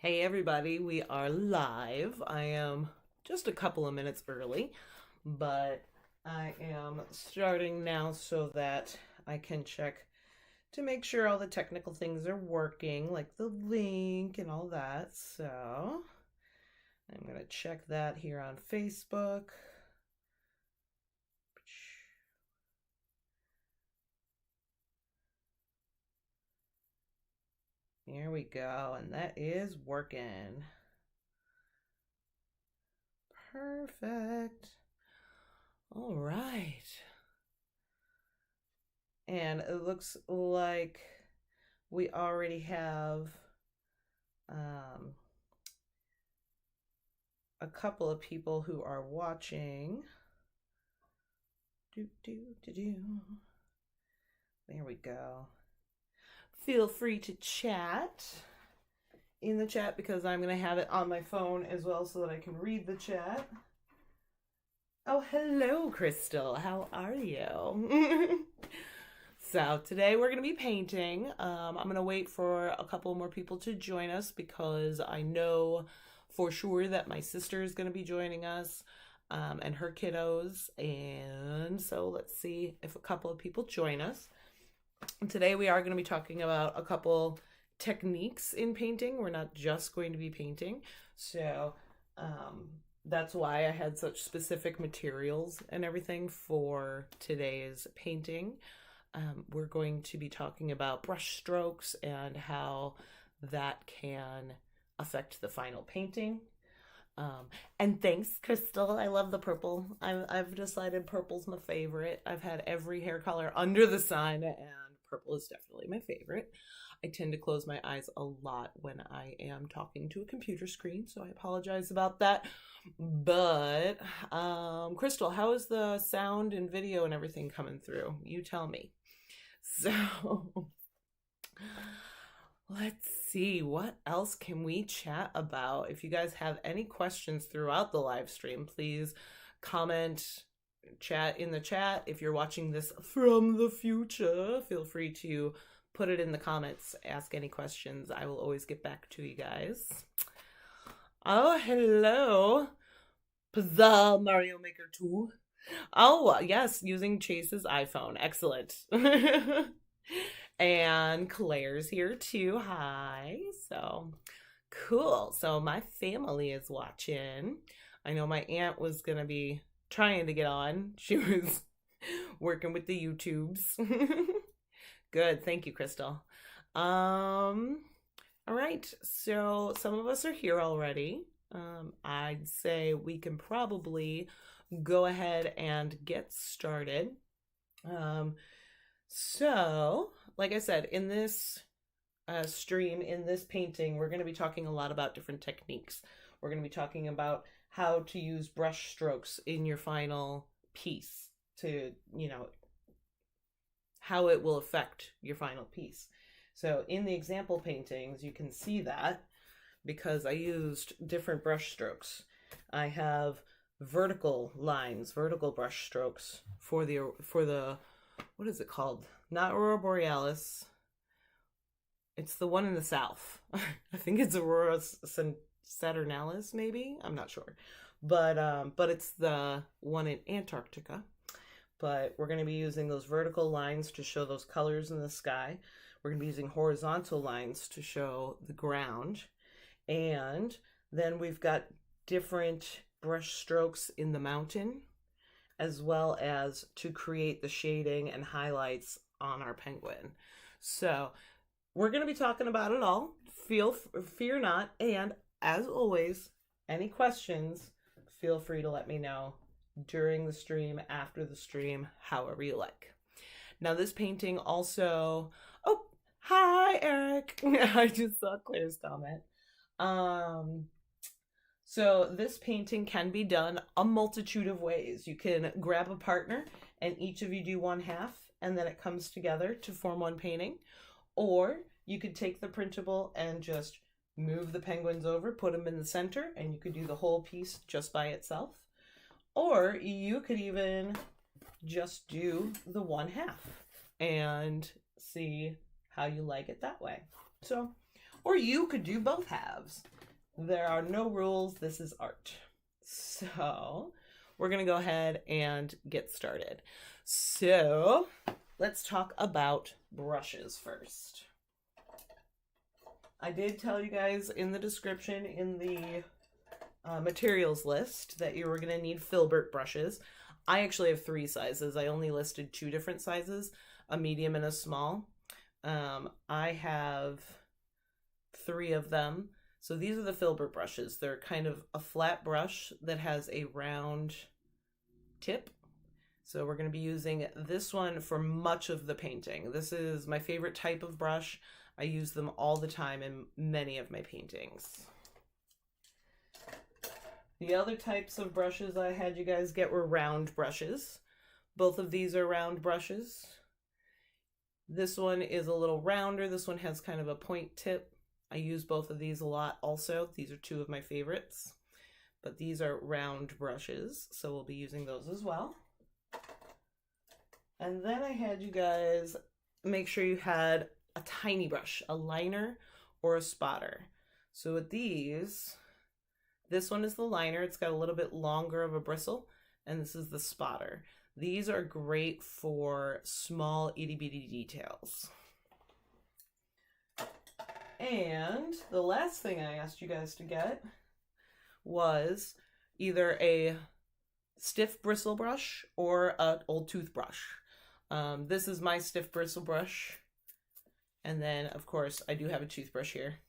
Hey everybody, we are live. I am just a couple of minutes early, but I am starting now so that I can check to make sure all the technical things are working, like the link and all that. So I'm going to check that here on Facebook. Here we go, and that is working. Perfect. All right. And it looks like we already have a couple of people who are watching. There we go. Feel free to chat in the chat because I'm going to have it on my phone as well so that I can read the chat. Oh, hello, Crystal. How are you? So today we're going to be painting. I'm going to wait for a couple more people to join us because I know for sure that my sister is going to be joining us and her kiddos. And so let's see if a couple of people join us. Today we are going to be talking about a couple techniques in painting. We're not just going to be painting. So that's why I had such specific materials and everything for today's painting. We're going to be talking about brush strokes and how that can affect the final painting. And thanks, Crystal. I love the purple. I've decided purple's my favorite. I've had every hair color under the sun, and purple is definitely my favorite. I tend to close my eyes a lot when I am talking to a computer screen, so I apologize about that. But, Crystal, how is the sound and video and everything coming through? You tell me. So, let's see, what else can we chat about? If you guys have any questions throughout the live stream, please comment, chat in the chat. If you're watching this from the future, feel free to put it in the comments, ask any questions. I will always get back to you guys. Oh, hello. Pizza Mario Maker 2. Oh, yes, using Chase's iPhone. Excellent. And Claire's here too. Hi. So cool. So my family is watching. I know my aunt was going to be trying to get on. She was working with the YouTubes. Good. Thank you, Crystal. All right. So some of us are here already. I'd say we can probably go ahead and get started. So, like I said, in this stream, in this painting, we're going to be talking a lot about different techniques. We're going to be talking about how to use brush strokes in your final piece to, how it will affect your final piece. So in the example paintings, you can see that because I used different brush strokes. I have vertical lines, vertical brush strokes for the what is it called? Not Aurora Borealis. It's the one in the south. I think it's Aurora Saturnalis, maybe. I'm not sure, but it's the one in Antarctica. But we're going to be using those vertical lines to show those colors in the sky. We're going to be using horizontal lines to show the ground, and then we've got different brush strokes in the mountain, as well as to create the shading and highlights on our penguin. So we're going to be talking about it all. Fear not. And as always, any questions, feel free to let me know during the stream, after the stream, however you like. Now this painting also, oh, hi, Eric. I just saw Claire's comment. So this painting can be done a multitude of ways. You can grab a partner and each of you do one half and then it comes together to form one painting. Or you could take the printable and just move the penguins over, put them in the center, and you could do the whole piece just by itself. Or you could even just do the one half and see how you like it that way. So Or you could do both halves. There are no rules. This is art. So we're going to go ahead and get started. So let's talk about brushes first. I did tell you guys in the description in the materials list that you were going to need filbert brushes. I actually have 3 sizes. I only listed 2 different sizes, a medium and a small. I have 3 of them. So these are the filbert brushes. They're kind of a flat brush that has a round tip. So we're going to be using this one for much of the painting. This is my favorite type of brush. I use them all the time in many of my paintings. The other types of brushes I had you guys get were round brushes. Both of these are round brushes. This one is a little rounder. This one has kind of a point tip. I use both of these a lot also. These are 2 of my favorites. But these are round brushes, so we'll be using those as well. And then I had you guys make sure you had a tiny brush, a liner or a spotter. So with these, this one is the liner. It's got a little bit longer of a bristle, and this is the spotter. These are great for small itty bitty details. And the last thing I asked you guys to get was either a stiff bristle brush or an old toothbrush. This is my stiff bristle brush. And then, of course, I do have a toothbrush here.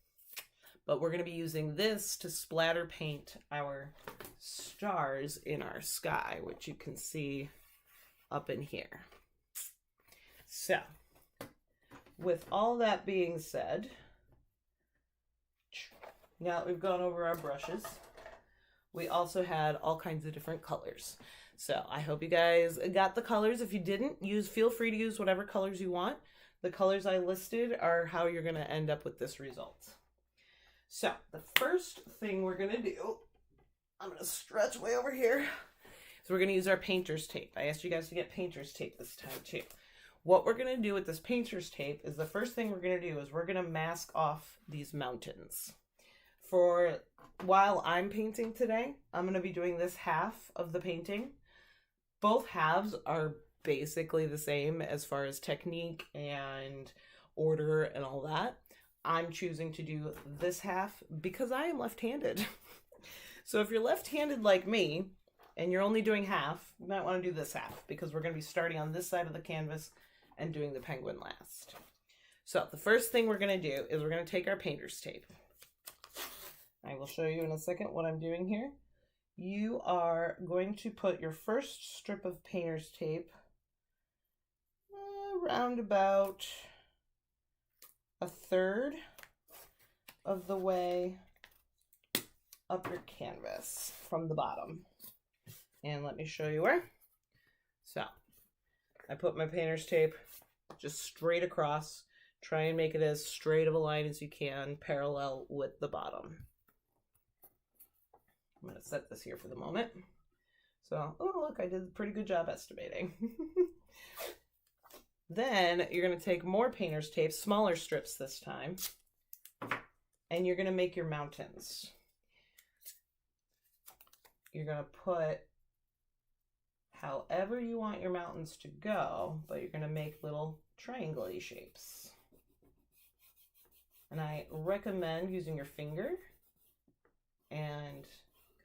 But we're going to be using this to splatter paint our stars in our sky, which you can see up in here. So, with all that being said, now that we've gone over our brushes, we also had all kinds of different colors. So I hope you guys got the colors. If you didn't, feel free to use whatever colors you want. The colors I listed are how you're going to end up with this result. So the first thing we're going to do, I'm going to stretch way over here. So we're going to use our painter's tape. I asked you guys to get painter's tape this time too. What we're going to do with this painter's tape is the first thing we're going to do is we're going to mask off these mountains. For while I'm painting today, I'm going to be doing this half of the painting. Both halves are basically the same as far as technique and order and all that. I'm choosing to do this half because I am left-handed. So if you're left-handed like me and you're only doing half, you might want to do this half because we're going to be starting on this side of the canvas and doing the penguin last. So the first thing we're going to do is we're going to take our painter's tape. I will show you in a second what I'm doing here. You are going to put your first strip of painter's tape around about 1/3 of the way up your canvas from the bottom. And let me show you where. So I put my painter's tape just straight across. Try and make it as straight of a line as you can, parallel with the bottom. I'm going to set this here for the moment. So, oh look, I did a pretty good job estimating. Then you're going to take more painter's tape, smaller strips this time, and you're going to make your mountains. You're going to put however you want your mountains to go, but you're going to make little triangle-y shapes. And I recommend using your finger and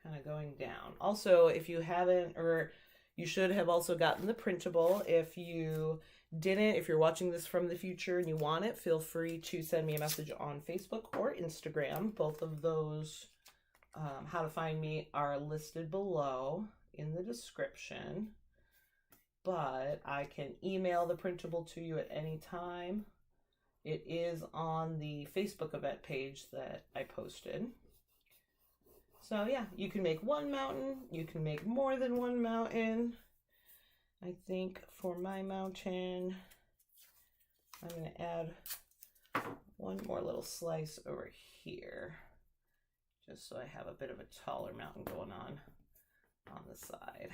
kind of going down. Also, if you haven't, or you should have also gotten the printable. If you didn't, if you're watching this from the future and you want it, feel free to send me a message on Facebook or Instagram. Both of those, how to find me, are listed below in the description. But I can email the printable to you at any time. It is on the Facebook event page that I posted. So yeah, you can make one mountain, you can make more than one mountain. I think for my mountain, I'm going to add one more little slice over here, just so I have a bit of a taller mountain going on the side.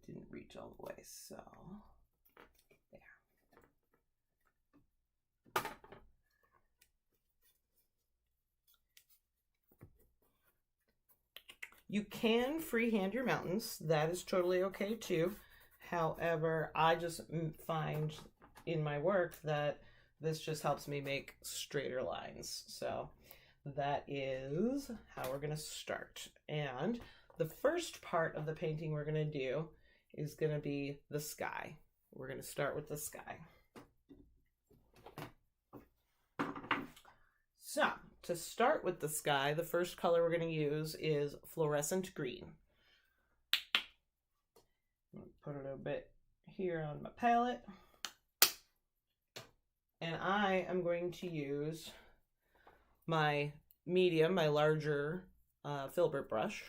it didn't reach all the way, so there. You can freehand your mountains. That is totally okay too. However, I just find in my work that this just helps me make straighter lines. So that is how we're going to start. And the first part of the painting we're going to do is going to be the sky. We're going to start with the sky. So to start with the sky, the first color we're going to use is fluorescent green. I'm going to put a little bit here on my palette. And I am going to use my medium, my larger filbert brush.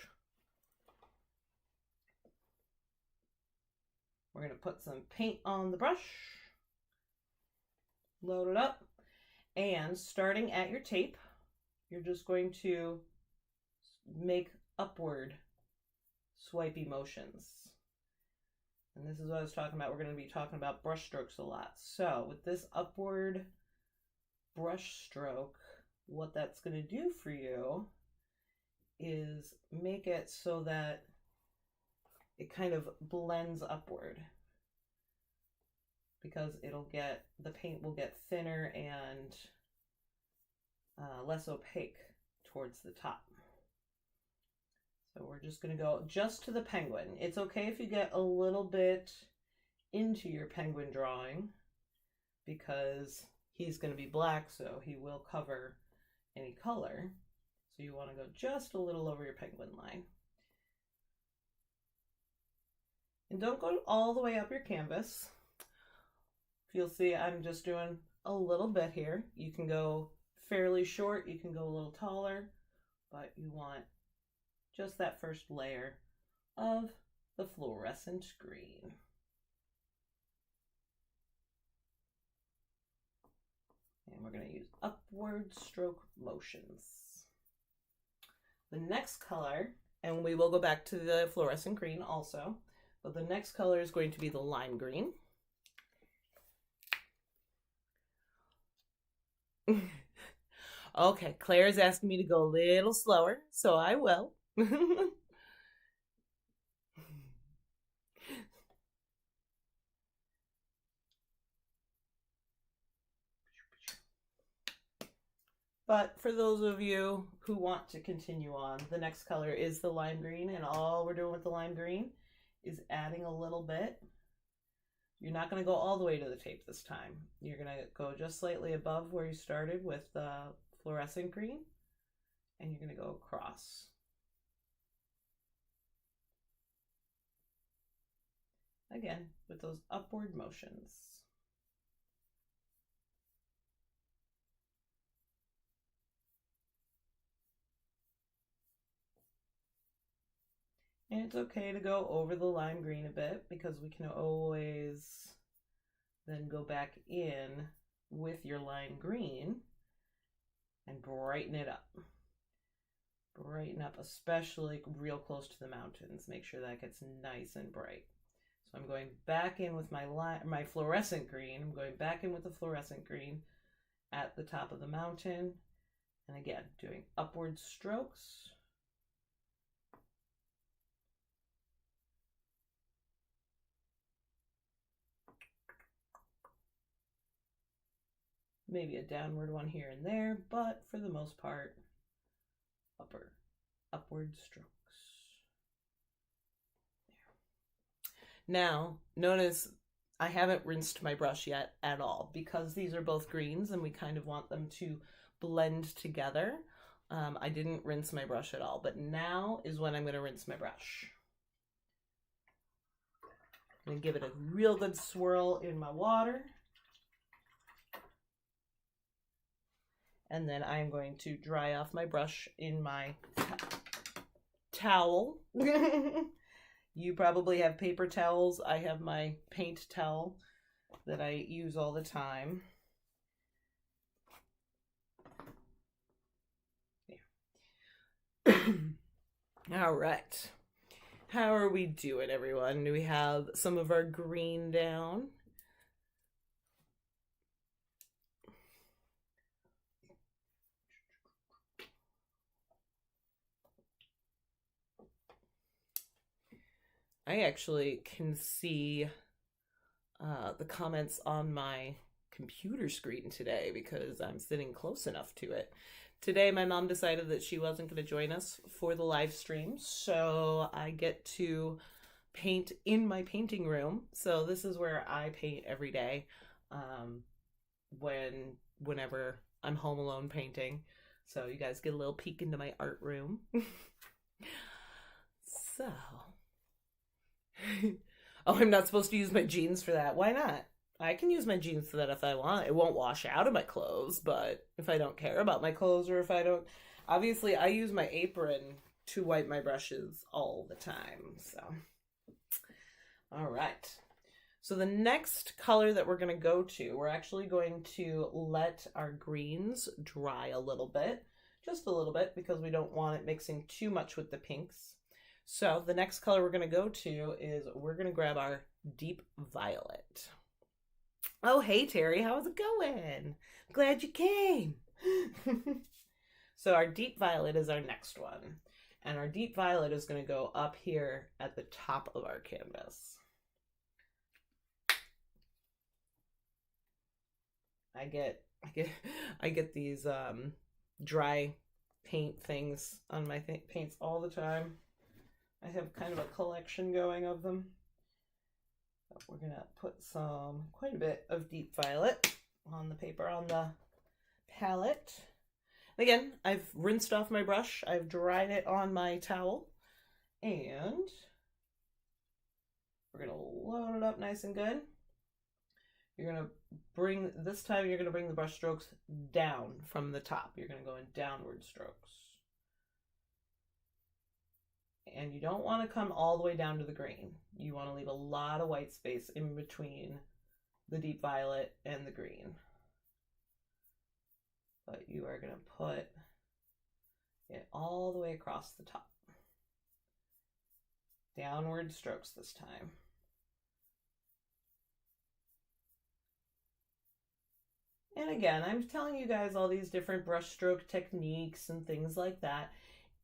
We're going to put some paint on the brush, load it up, and starting at your tape, you're just going to make upward swipey motions. And this is what I was talking about. We're going to be talking about brush strokes a lot. So with this upward brush stroke, what that's going to do for you is make it so that it kind of blends upward, because the paint will get thinner and less opaque towards the top. So we're just going to go just to the penguin. It's okay if you get a little bit into your penguin drawing, because he's going to be black, so he will cover any color. So you want to go just a little over your penguin line. And don't go all the way up your canvas. You'll see I'm just doing a little bit here. You can go fairly short, you can go a little taller, but you want just that first layer of the fluorescent green. And we're going to use upward stroke motions. The next color, and we will go back to the fluorescent green also, but the next color is going to be the lime green. Okay, Claire's asking me to go a little slower, so I will. But for those of you who want to continue on, the next color is the lime green, and all we're doing with the lime green is adding a little bit. You're not going to go all the way to the tape this time. You're going to go just slightly above where you started with the fluorescent green, and you're going to go across. Again, with those upward motions. And it's okay to go over the lime green a bit, because we can always then go back in with your lime green and brighten it up. Brighten up, especially real close to the mountains. Make sure that gets nice and bright. So I'm going back in with my fluorescent green. I'm going back in with the fluorescent green at the top of the mountain. And again, doing upward strokes. Maybe a downward one here and there, but for the most part, upward strokes. There. Now, notice I haven't rinsed my brush yet at all, because these are both greens and we kind of want them to blend together. I didn't rinse my brush at all, but now is when I'm going to rinse my brush. I'm going to give it a real good swirl in my water. And then I'm going to dry off my brush in my towel. You probably have paper towels. I have my paint towel that I use all the time. There. All right. How are we doing, everyone? Do we have some of our green down? I actually can see the comments on my computer screen today because I'm sitting close enough to it. Today, my mom decided that she wasn't going to join us for the live stream, so I get to paint in my painting room. So this is where I paint every day whenever I'm home alone painting. So you guys get a little peek into my art room. So... Oh, I'm not supposed to use my jeans for that. Why not? I can use my jeans for that if I want. It won't wash out of my clothes, but if I don't care about my clothes or if I don't... Obviously, I use my apron to wipe my brushes all the time, so... All right. So the next color that we're going to go to, we're actually going to let our greens dry a little bit. Just a little bit, because we don't want it mixing too much with the pinks. So the next color we're going to go to is we're going to grab our deep violet. Oh, hey, Terry. How's it going? Glad you came. So our deep violet is our next one. And our deep violet is going to go up here at the top of our canvas. I get these dry paint things on my paints all the time. I have kind of a collection going of them. But we're going to put quite a bit of deep violet on the paper, on the palette. And again, I've rinsed off my brush. I've dried it on my towel. And we're going to load it up nice and good. You're going to bring the brush strokes down from the top. You're going to go in downward strokes. And you don't want to come all the way down to the green. You want to leave a lot of white space in between the deep violet and the green. But you are going to put it all the way across the top. Downward strokes this time. And again, I'm telling you guys all these different brush stroke techniques and things like that.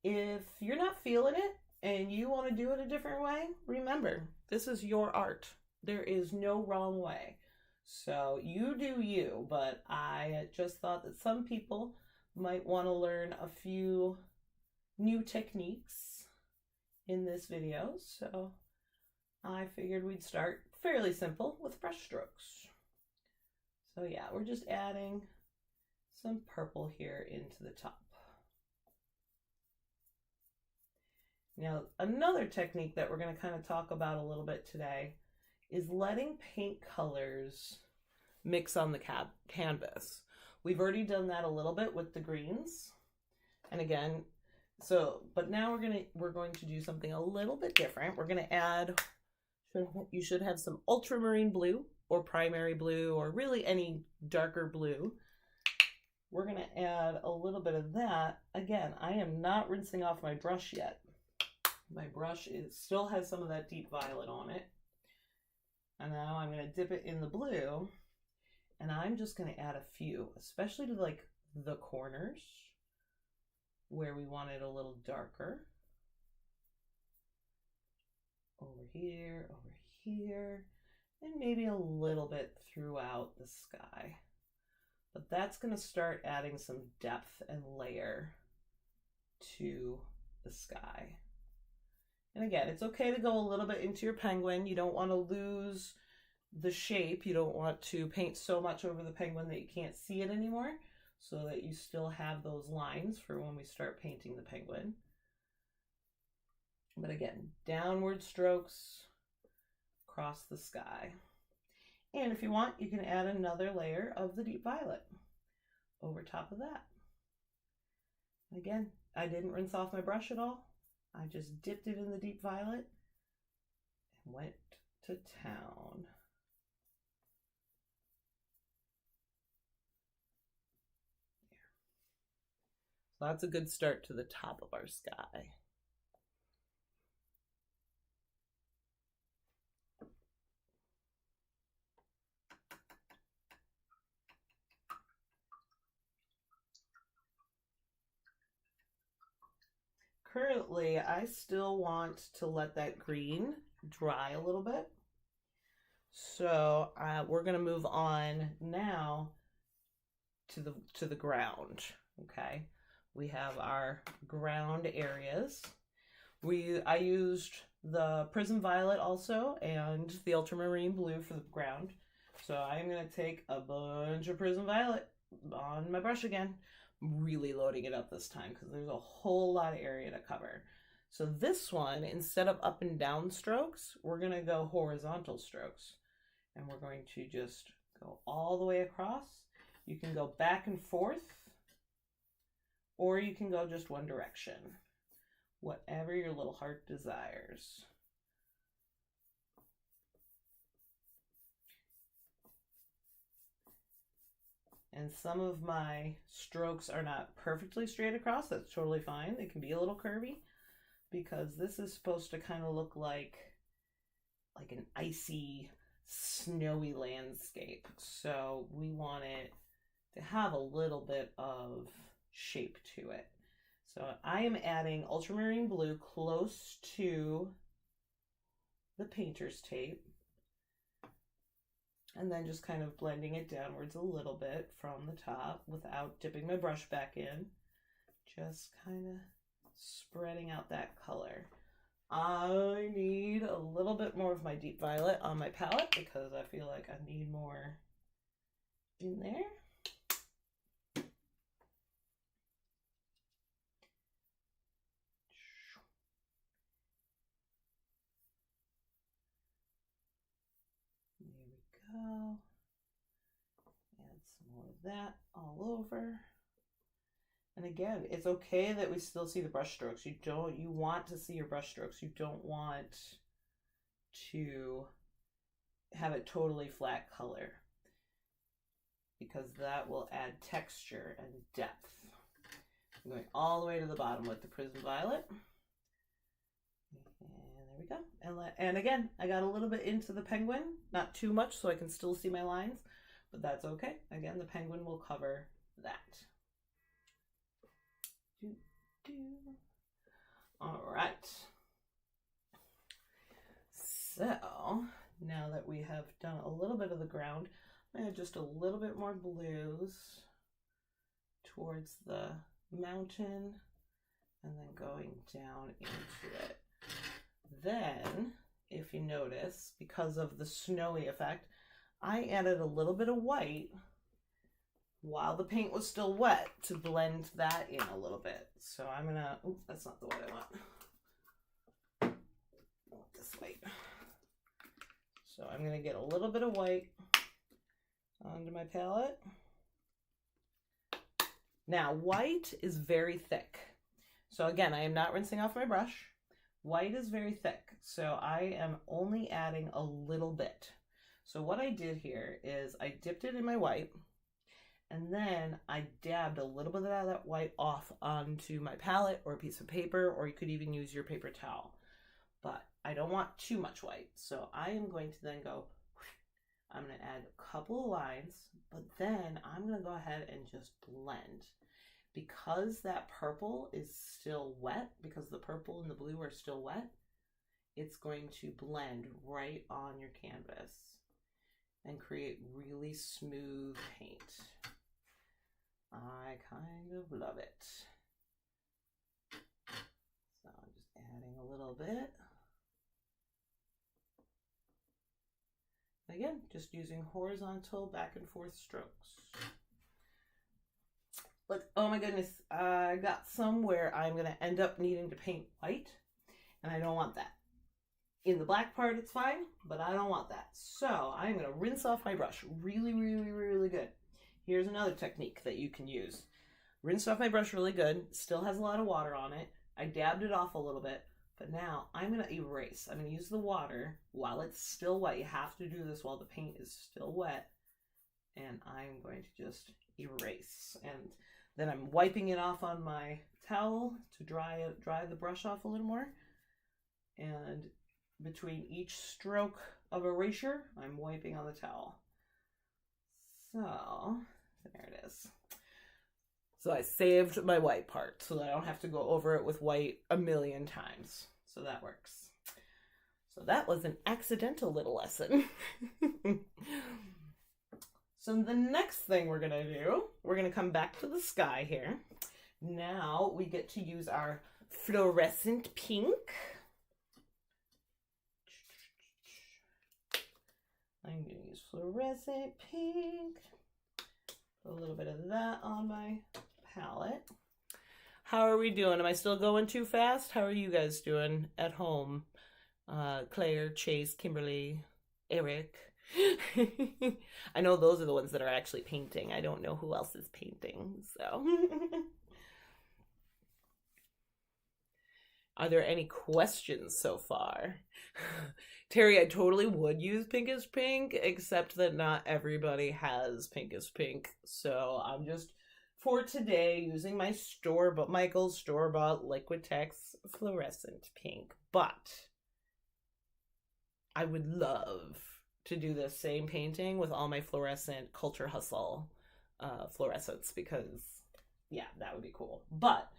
If you're not feeling it, and you want to do it a different way, remember, this is your art. There is no wrong way. So you do you, but I just thought that some people might want to learn a few new techniques in this video. So I figured we'd start fairly simple with brush strokes. So yeah, we're just adding some purple here into the top. Now, another technique that we're going to kind of talk about a little bit today is letting paint colors mix on the canvas. We've already done that a little bit with the greens. And again, but now we're going to do something a little bit different. We're going to add, you should have some ultramarine blue or primary blue or really any darker blue. We're going to add a little bit of that. Again, I am not rinsing off my brush yet. My brush still has some of that deep violet on it. And now I'm going to dip it in the blue. And I'm just going to add a few, especially to like the corners where we want it a little darker. Over here, and maybe a little bit throughout the sky. But that's going to start adding some depth and layer to the sky. And again, it's okay to go a little bit into your penguin. You don't want to lose the shape. You don't want to paint so much over the penguin that you can't see it anymore, so that you still have those lines for when we start painting the penguin. But again, downward strokes across the sky. And if you want, you can add another layer of the deep violet over top of that. Again, I didn't rinse off my brush at all. I just dipped it in the deep violet and went to town. There. So that's a good start to the top of our sky. currently I still want to let that green dry a little bit. So we're going to move on now to the ground. Okay, we have our ground areas. I used the Prism Violet also and the Ultramarine Blue for the ground. So I'm going to take a bunch of Prism Violet on my brush again. I'm really loading it up this time because there's a whole lot of area to cover. So this one, instead of up and down strokes, we're going to go horizontal strokes. And we're going to just go all the way across. You can go back and forth, or you can go just one direction. Whatever your little heart desires. And some of my strokes are not perfectly straight across. That's totally fine. They can be a little curvy because this is supposed to kind of look like an icy, snowy landscape. So we want it to have a little bit of shape to it. So I am adding Ultramarine Blue close to the painter's tape. And then just kind of blending it downwards a little bit from the top without dipping my brush back in. Just kind of spreading out that color. I need a little bit more of my deep violet on my palette because I feel like I need more in there. Go. Add some more of that all over. And again, it's okay that we still see the brush strokes. You want to see your brush strokes. You don't want to have it totally flat color because that will add texture and depth. I'm going all the way to the bottom with the Prism Violet. There we go. And again, I got a little bit into the penguin, not too much so I can still see my lines, but that's okay. Again, the penguin will cover that. All right. So now that we have done a little bit of the ground, I add just a little bit more blues towards the mountain and then going down into it. Then, if you notice, because of the snowy effect, I added a little bit of white while the paint was still wet to blend that in a little bit. So I'm gonna, oops, that's not the white I want. I want this white. So I'm gonna get a little bit of white onto my palette. Now, white is very thick. So again, I am not rinsing off my brush. White is very thick, so I am only adding a little bit. So what I did here is I dipped it in my white, and then I dabbed a little bit of that white off onto my palette or a piece of paper, or you could even use your paper towel. But I don't want too much white, so I am going to then go, I'm going to add a couple of lines, but then I'm going to go ahead and just blend. Because that purple is still wet, because the purple and the blue are still wet, it's going to blend right on your canvas and create really smooth paint. I kind of love it. So I'm just adding a little bit. Again, just using horizontal back and forth strokes. But oh my goodness, I got some where I'm going to end up needing to paint white, and I don't want that. In the black part, it's fine, but I don't want that. So I'm going to rinse off my brush really, really, really good. Here's another technique that you can use. Rinse off my brush really good. Still has a lot of water on it. I dabbed it off a little bit, but now I'm going to erase. I'm going to use the water while it's still wet. You have to do this while the paint is still wet. And I'm going to just erase. And then I'm wiping it off on my towel to dry the brush off a little more. And between each stroke of erasure, I'm wiping on the towel. So, there it is. So I saved my white part so that I don't have to go over it with white a million times. So that works. So that was an accidental little lesson. So the next thing we're going to do, we're going to come back to the sky here. Now we get to use our fluorescent pink. I'm going to use fluorescent pink. Put a little bit of that on my palette. How are we doing? Am I still going too fast? How are you guys doing at home? Claire, Chase, Kimberly, Eric. I know those are the ones that are actually painting. I don't know who else is painting, so. Are there any questions so far? Terry, I totally would use Pinkest Pink, except that not everybody has Pinkest Pink. So I'm just, for today, using my Michael's store-bought Liquitex Fluorescent Pink. But I would love to do the same painting with all my fluorescent Culture Hustle fluorescents, because, yeah, that would be cool. But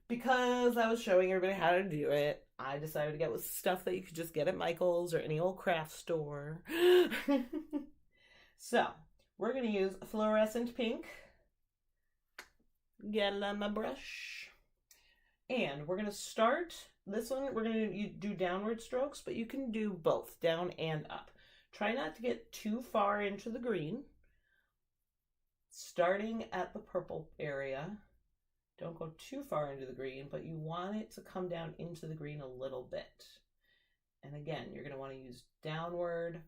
because I was showing everybody how to do it, I decided to get with stuff that you could just get at Michael's or any old craft store. So, we're going to use fluorescent pink. Get it on my brush. And we're going to start, this one, we're going to do downward strokes, but you can do both, down and up. Try not to get too far into the green. Starting at the purple area. Don't go too far into the green, but you want it to come down into the green a little bit. And again, you're going to want to use downward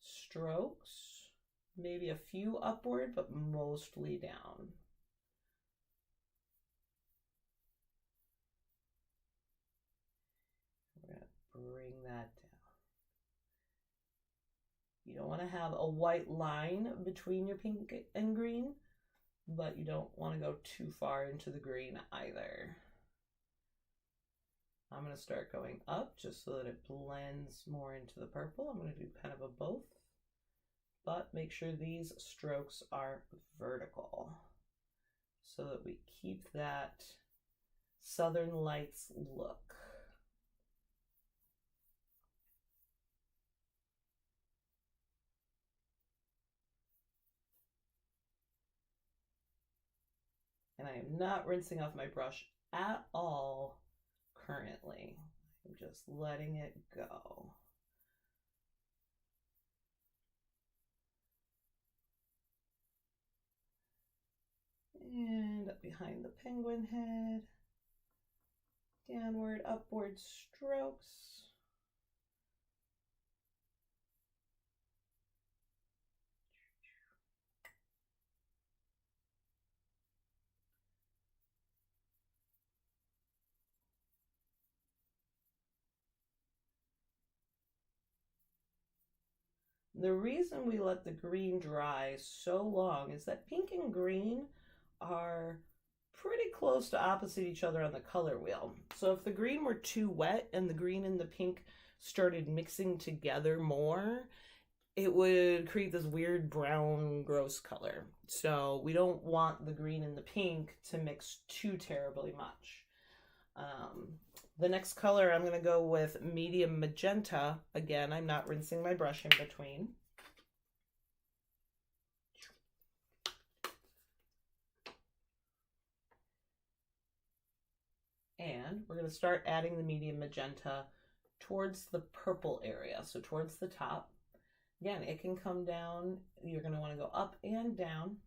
strokes, maybe a few upward, but mostly down. We're going to bring that down. You don't want to have a white line between your pink and green, but you don't want to go too far into the green either. I'm going to start going up just so that it blends more into the purple. I'm going to do kind of a both, but make sure these strokes are vertical so that we keep that Southern Lights look. And I am not rinsing off my brush at all currently. I'm just letting it go. And up behind the penguin head. Downward, upward strokes. The reason we let the green dry so long is that pink and green are pretty close to opposite each other on the color wheel. So if the green were too wet and the green and the pink started mixing together more, it would create this weird brown gross color. So we don't want the green and the pink to mix too terribly much. The next color I'm going to go with medium magenta. Again, I'm not rinsing my brush in between. And we're going to start adding the medium magenta towards the purple area, so towards the top. Again, it can come down. You're going to want to go up and down,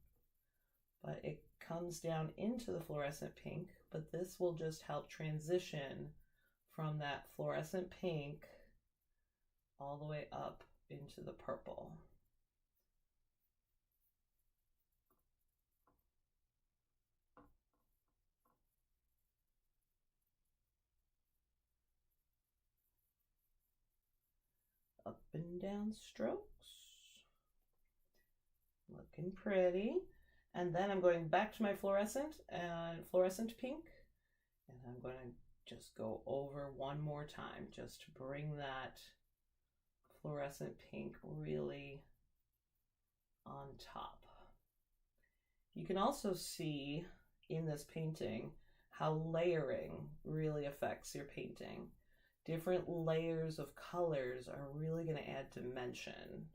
but it comes down into the fluorescent pink, but this will just help transition from that fluorescent pink all the way up into the purple. Up and down strokes. Looking pretty. And then I'm going back to my fluorescent pink, and I'm going to just go over one more time just to bring that fluorescent pink really on top. You can also see in this painting how layering really affects your painting. Different layers of colors are really going to add dimension.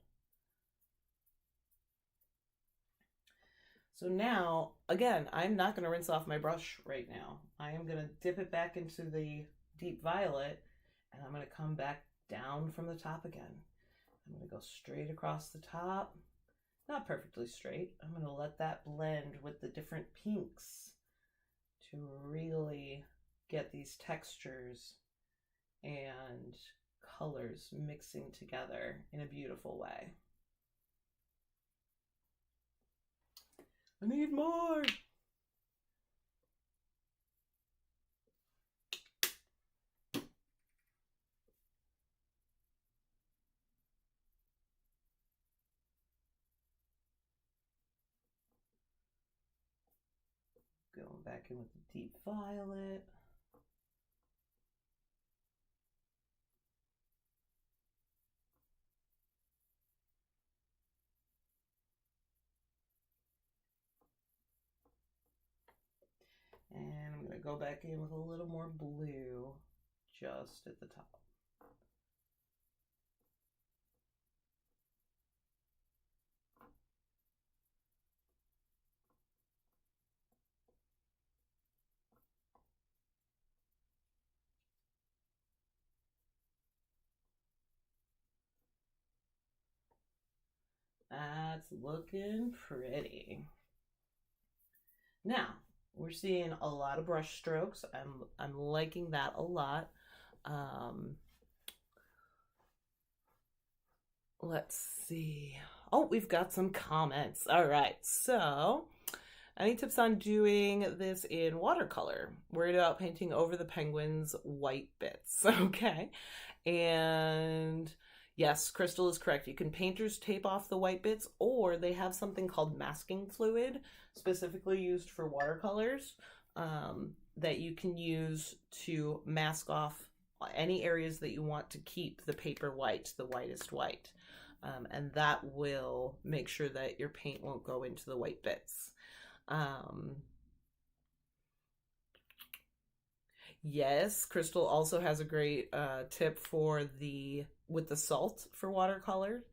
So now, again, I'm not going to rinse off my brush right now. I am going to dip it back into the deep violet, and I'm going to come back down from the top again. I'm going to go straight across the top. Not perfectly straight. I'm going to let that blend with the different pinks to really get these textures and colors mixing together in a beautiful way. I need more. Going back in with the deep violet. And I'm going to go back in with a little more blue just at the top. That's looking pretty. Now, we're seeing a lot of brush strokes. I'm liking that a lot. Let's see. Oh, we've got some comments. All right, so any tips on doing this in watercolor? Worried about painting over the penguin's white bits. Okay, and yes, Crystal is correct. You can painter's tape off the white bits, or they have something called masking fluid, specifically used for watercolors, that you can use to mask off any areas that you want to keep the paper white, the whitest white. And that will make sure that your paint won't go into the white bits. Yes, Crystal also has a great tip for with the salt for watercolor,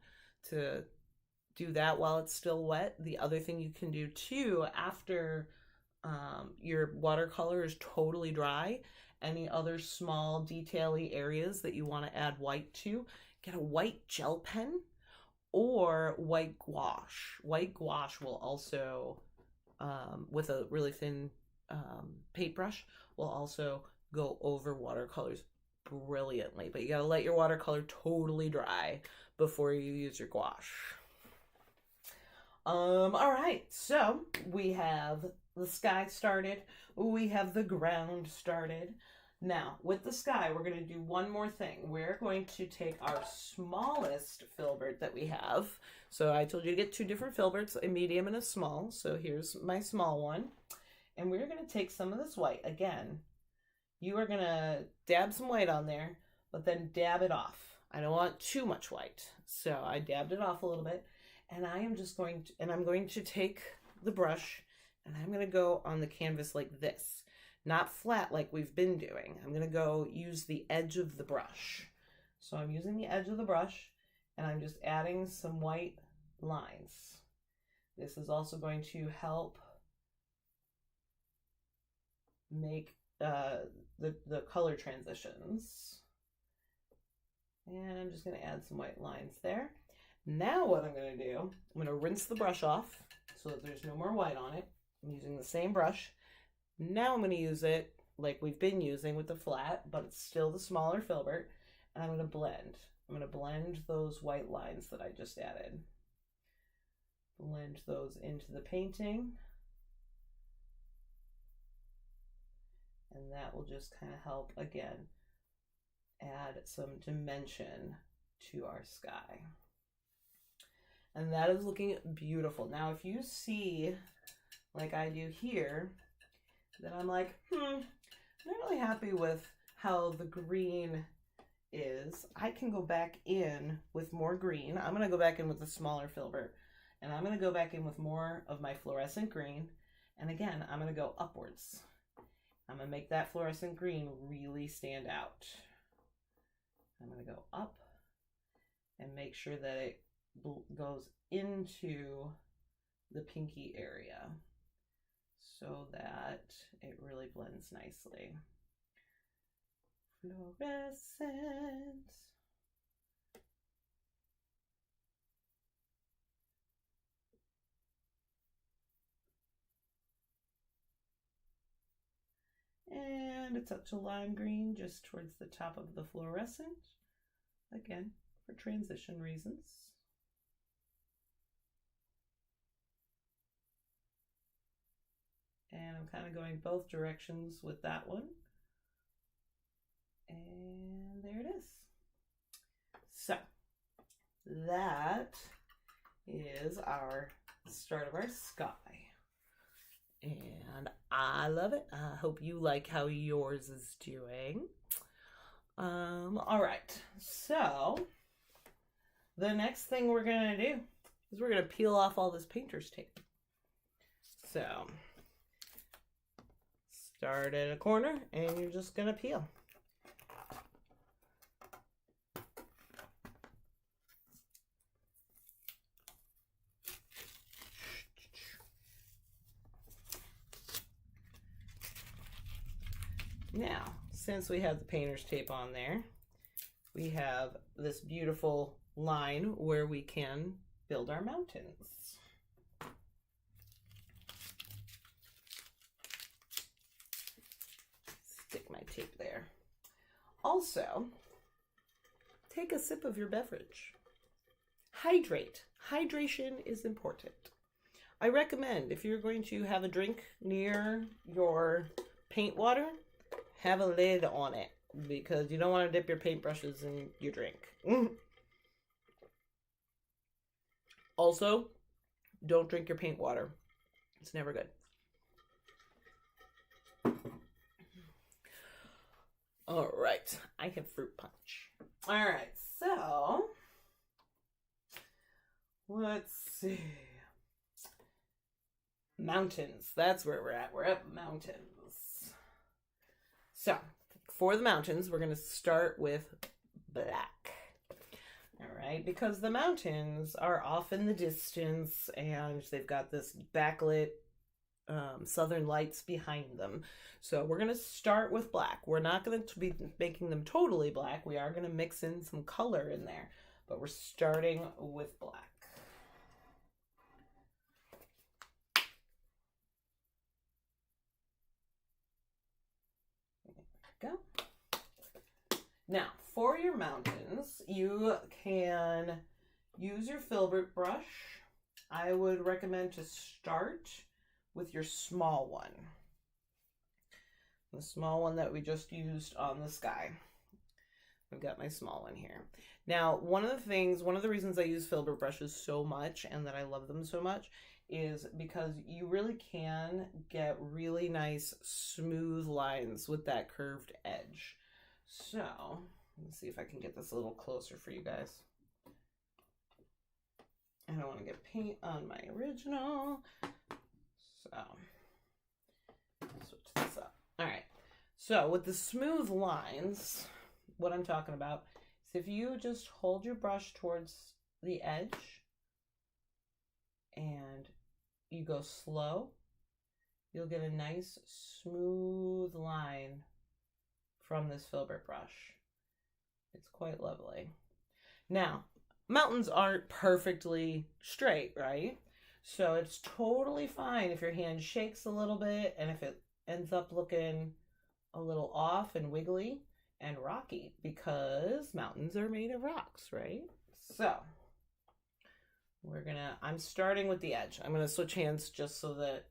to do that while it's still wet. The other thing you can do too, after your watercolor is totally dry, any other small detail-y areas that you want to add white to, get a white gel pen or white gouache. White gouache will also, with a really thin paintbrush, will also go over watercolors brilliantly. But you gotta let your watercolor totally dry before you use your gouache. All right, so we have the sky started. We have the ground started. Now, with the sky, we're going to do one more thing. We're going to take our smallest filbert that we have. So I told you to get two different filberts, a medium and a small. So here's my small one. And we're going to take some of this white. Again, you are going to dab some white on there, but then dab it off. I don't want too much white. So I dabbed it off a little bit. And I am just going to, and I'm going to take the brush and I'm going to go on the canvas like this. Not flat like we've been doing. I'm going to go use the edge of the brush. So I'm using the edge of the brush and I'm just adding some white lines. This is also going to help make the color transitions. And I'm just going to add some white lines there. Now what I'm going to do, I'm going to rinse the brush off so that there's no more white on it. I'm using the same brush. Now I'm going to use it like we've been using with the flat, but it's still the smaller filbert. And I'm going to blend. I'm going to blend those white lines that I just added. Blend those into the painting. And that will just kind of help, again, add some dimension to our sky. And that is looking beautiful. Now, if you see, like I do here, then I'm like, I'm not really happy with how the green is. I can go back in with more green. I'm going to go back in with a smaller filbert. And I'm going to go back in with more of my fluorescent green. And again, I'm going to go upwards. I'm going to make that fluorescent green really stand out. I'm going to go up and make sure that it goes into the pinky area so that it really blends nicely. Fluorescent. And a touch of lime green just towards the top of the fluorescent, again, for transition reasons. And I'm kind of going both directions with that one. And there it is. So that is our start of our sky. And I love it. I hope you like how yours is doing. All right. So the next thing we're going to do is we're going to peel off all this painter's tape. So start at a corner and you're just going to peel. Now, since we have the painter's tape on there, we have this beautiful line where we can build our mountains. Stick my tape there. Also, take a sip of your beverage. Hydrate. Hydration is important. I recommend if you're going to have a drink near your paint water, have a lid on it because you don't want to dip your paintbrushes in your drink. Also, don't drink your paint water. It's never good. All right, I have fruit punch. All right, so let's see. Mountains, that's where we're at. We're at mountains. So, for the mountains, we're going to start with black. All right, because the mountains are off in the distance and they've got this backlit southern lights behind them. So we're going to start with black. We're not going to be making them totally black. We are going to mix in some color in there, but we're starting with black. Go. Now, for your mountains, you can use your filbert brush. I would recommend to start with your small one. The small one that we just used on the sky. I've got my small one here. Now, one of the reasons I use filbert brushes so much and that I love them so much is because you really can get really nice smooth lines with that curved edge. So, let's see if I can get this a little closer for you guys. I don't want to get paint on my original. So, switch this up. All right. So, with the smooth lines, what I'm talking about is if you just hold your brush towards the edge and you go slow, you'll get a nice smooth line from this filbert brush. It's quite lovely. Now, mountains aren't perfectly straight, right? So it's totally fine if your hand shakes a little bit and if it ends up looking a little off and wiggly and rocky, because mountains are made of rocks, right? So I'm starting with the edge. I'm gonna switch hands just so that,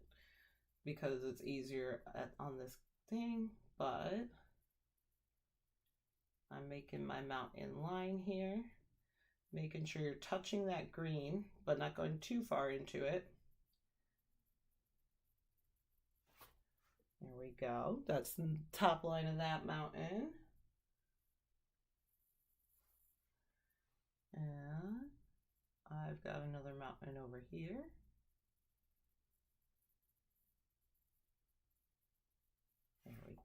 because it's easier on this thing, but I'm making my mountain line here, making sure you're touching that green, but not going too far into it. There we go. That's the top line of that mountain. And I've got another mountain over here.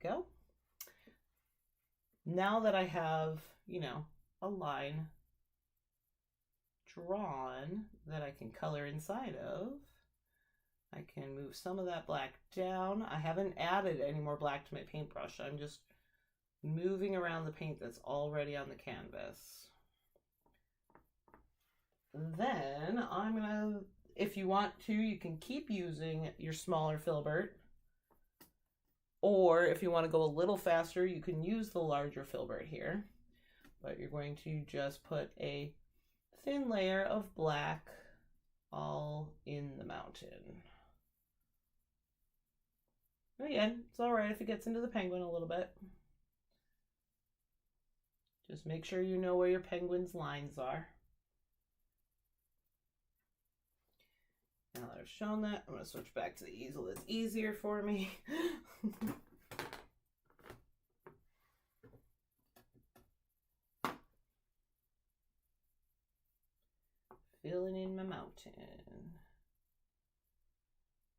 go. Now that I have, you know, a line drawn that I can color inside of, I can move some of that black down. I haven't added any more black to my paintbrush. I'm just moving around the paint that's already on the canvas. Then I'm gonna, if you want to, you can keep using your smaller filbert. Or if you want to go a little faster, you can use the larger filbert here. But you're going to just put a thin layer of black all in the mountain. Again, it's all right if it gets into the penguin a little bit. Just make sure you know where your penguin's lines are. Now that I've shown that, I'm going to switch back to the easel. It's easier for me. Filling in my mountain.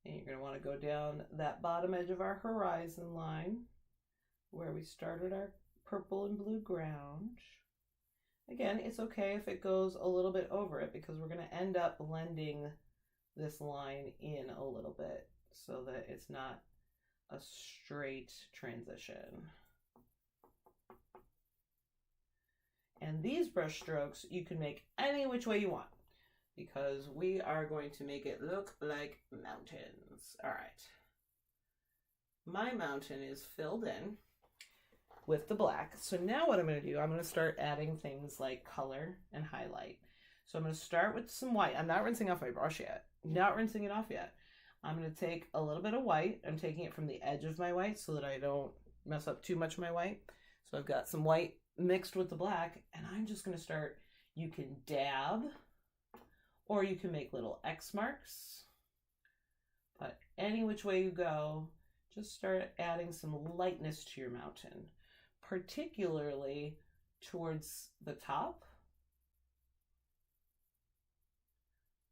And you're going to want to go down that bottom edge of our horizon line where we started our purple and blue ground. Again, it's okay if it goes a little bit over it because we're going to end up blending this line in a little bit so that it's not a straight transition. And these brush strokes you can make any which way you want, because we are going to make it look like mountains. All right. My mountain is filled in with the black. So now what I'm going to do, I'm going to start adding things like color and highlight. So I'm going to start with some white. I'm not rinsing off my brush yet. Not rinsing it off yet. I'm going to take a little bit of white. I'm taking it from the edge of my white so that I don't mess up too much of my white. So I've got some white mixed with the black, and I'm just going to start. You can dab, or you can make little X marks, but any which way you go, just start adding some lightness to your mountain, particularly towards the top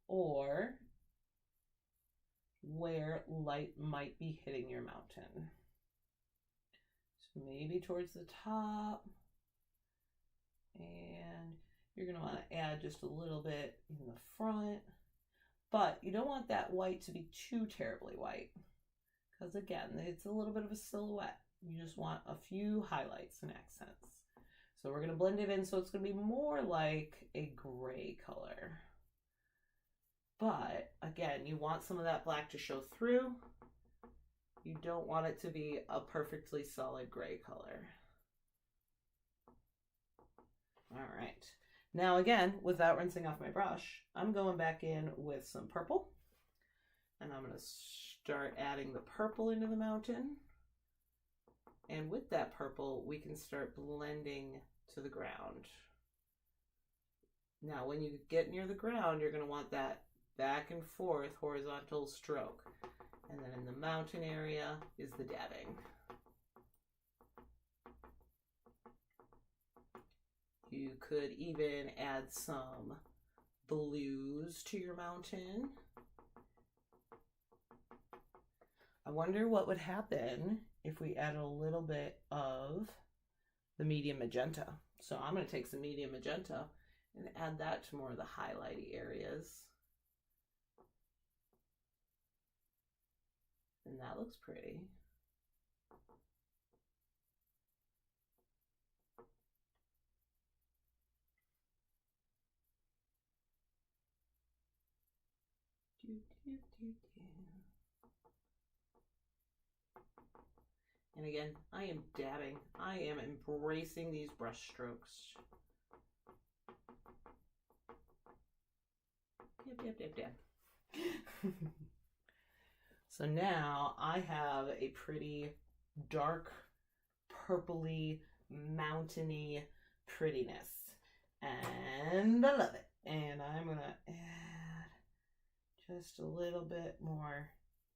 or where light might be hitting your mountain. So maybe towards the top, and you're going to want to add just a little bit in the front, but you don't want that white to be too terribly white because, again, it's a little bit of a silhouette. You just want a few highlights and accents. So we're going to blend it in so it's going to be more like a gray color. But, again, you want some of that black to show through. You don't want it to be a perfectly solid gray color. All right. Now again, without rinsing off my brush, I'm going back in with some purple, and I'm going to start adding the purple into the mountain. And with that purple, we can start blending to the ground. Now, when you get near the ground, you're going to want that back and forth horizontal stroke. And then in the mountain area is the dabbing. You could even add some blues to your mountain. I wonder what would happen if we added a little bit of the medium magenta. So I'm going to take some medium magenta and add that to more of the highlighty areas. And that looks pretty. And again, I am dabbing. I am embracing these brush strokes. Dab. So now I have a pretty dark, purpley, mountainy prettiness. And I love it. And I'm going to add just a little bit more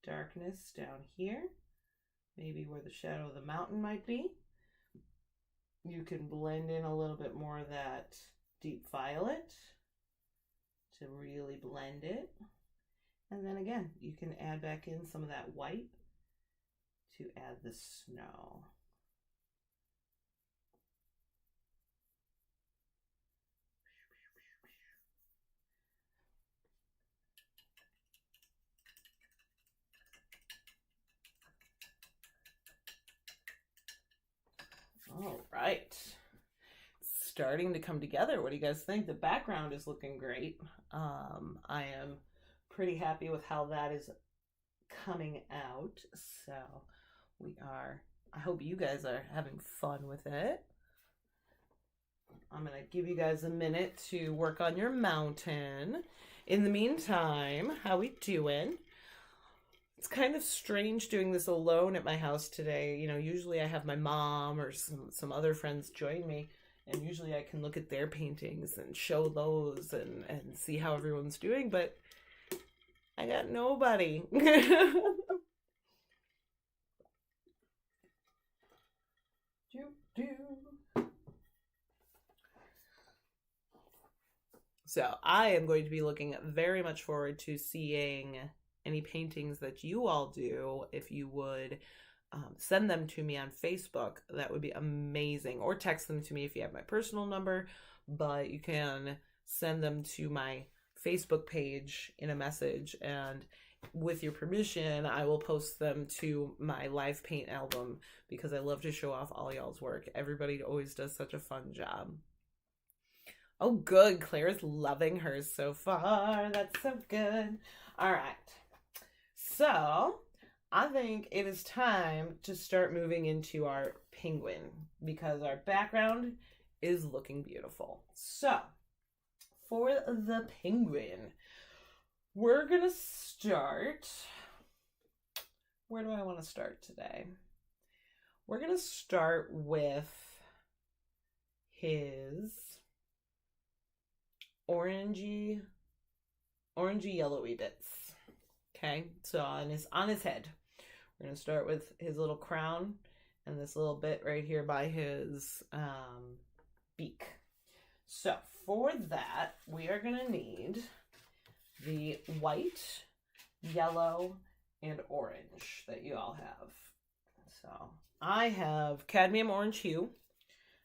darkness down here. Maybe where the shadow of the mountain might be. You can blend in a little bit more of that deep violet to really blend it. And then again, you can add back in some of that white to add the snow. All right. It's starting to come together. What do you guys think? The background is looking great. I am pretty happy with how that is coming out. So I hope you guys are having fun with it. I'm going to give you guys a minute to work on your mountain. In the meantime, how we doing? It's kind of strange doing this alone at my house today. You know, usually I have my mom or some other friends join me, and usually I can look at their paintings and show those and see how everyone's doing, but I got nobody. So I am going to be looking very much forward to seeing any paintings that you all do. If you would send them to me on Facebook, that would be amazing. Or text them to me if you have my personal number, but you can send them to my Facebook page in a message, and with your permission, I will post them to my live paint album because I love to show off all y'all's work. Everybody always does such a fun job. Oh, good. Claire's loving hers so far. That's so good. All right. So I think it is time to start moving into our penguin because our background is looking beautiful. So for the penguin, we're going to start. Where do I want to start today? We're going to start with his orangey yellowy bits. Okay, so on his head, we're going to start with his little crown and this little bit right here by his beak. So for that, we are going to need the white, yellow, and orange that you all have. So I have cadmium orange hue.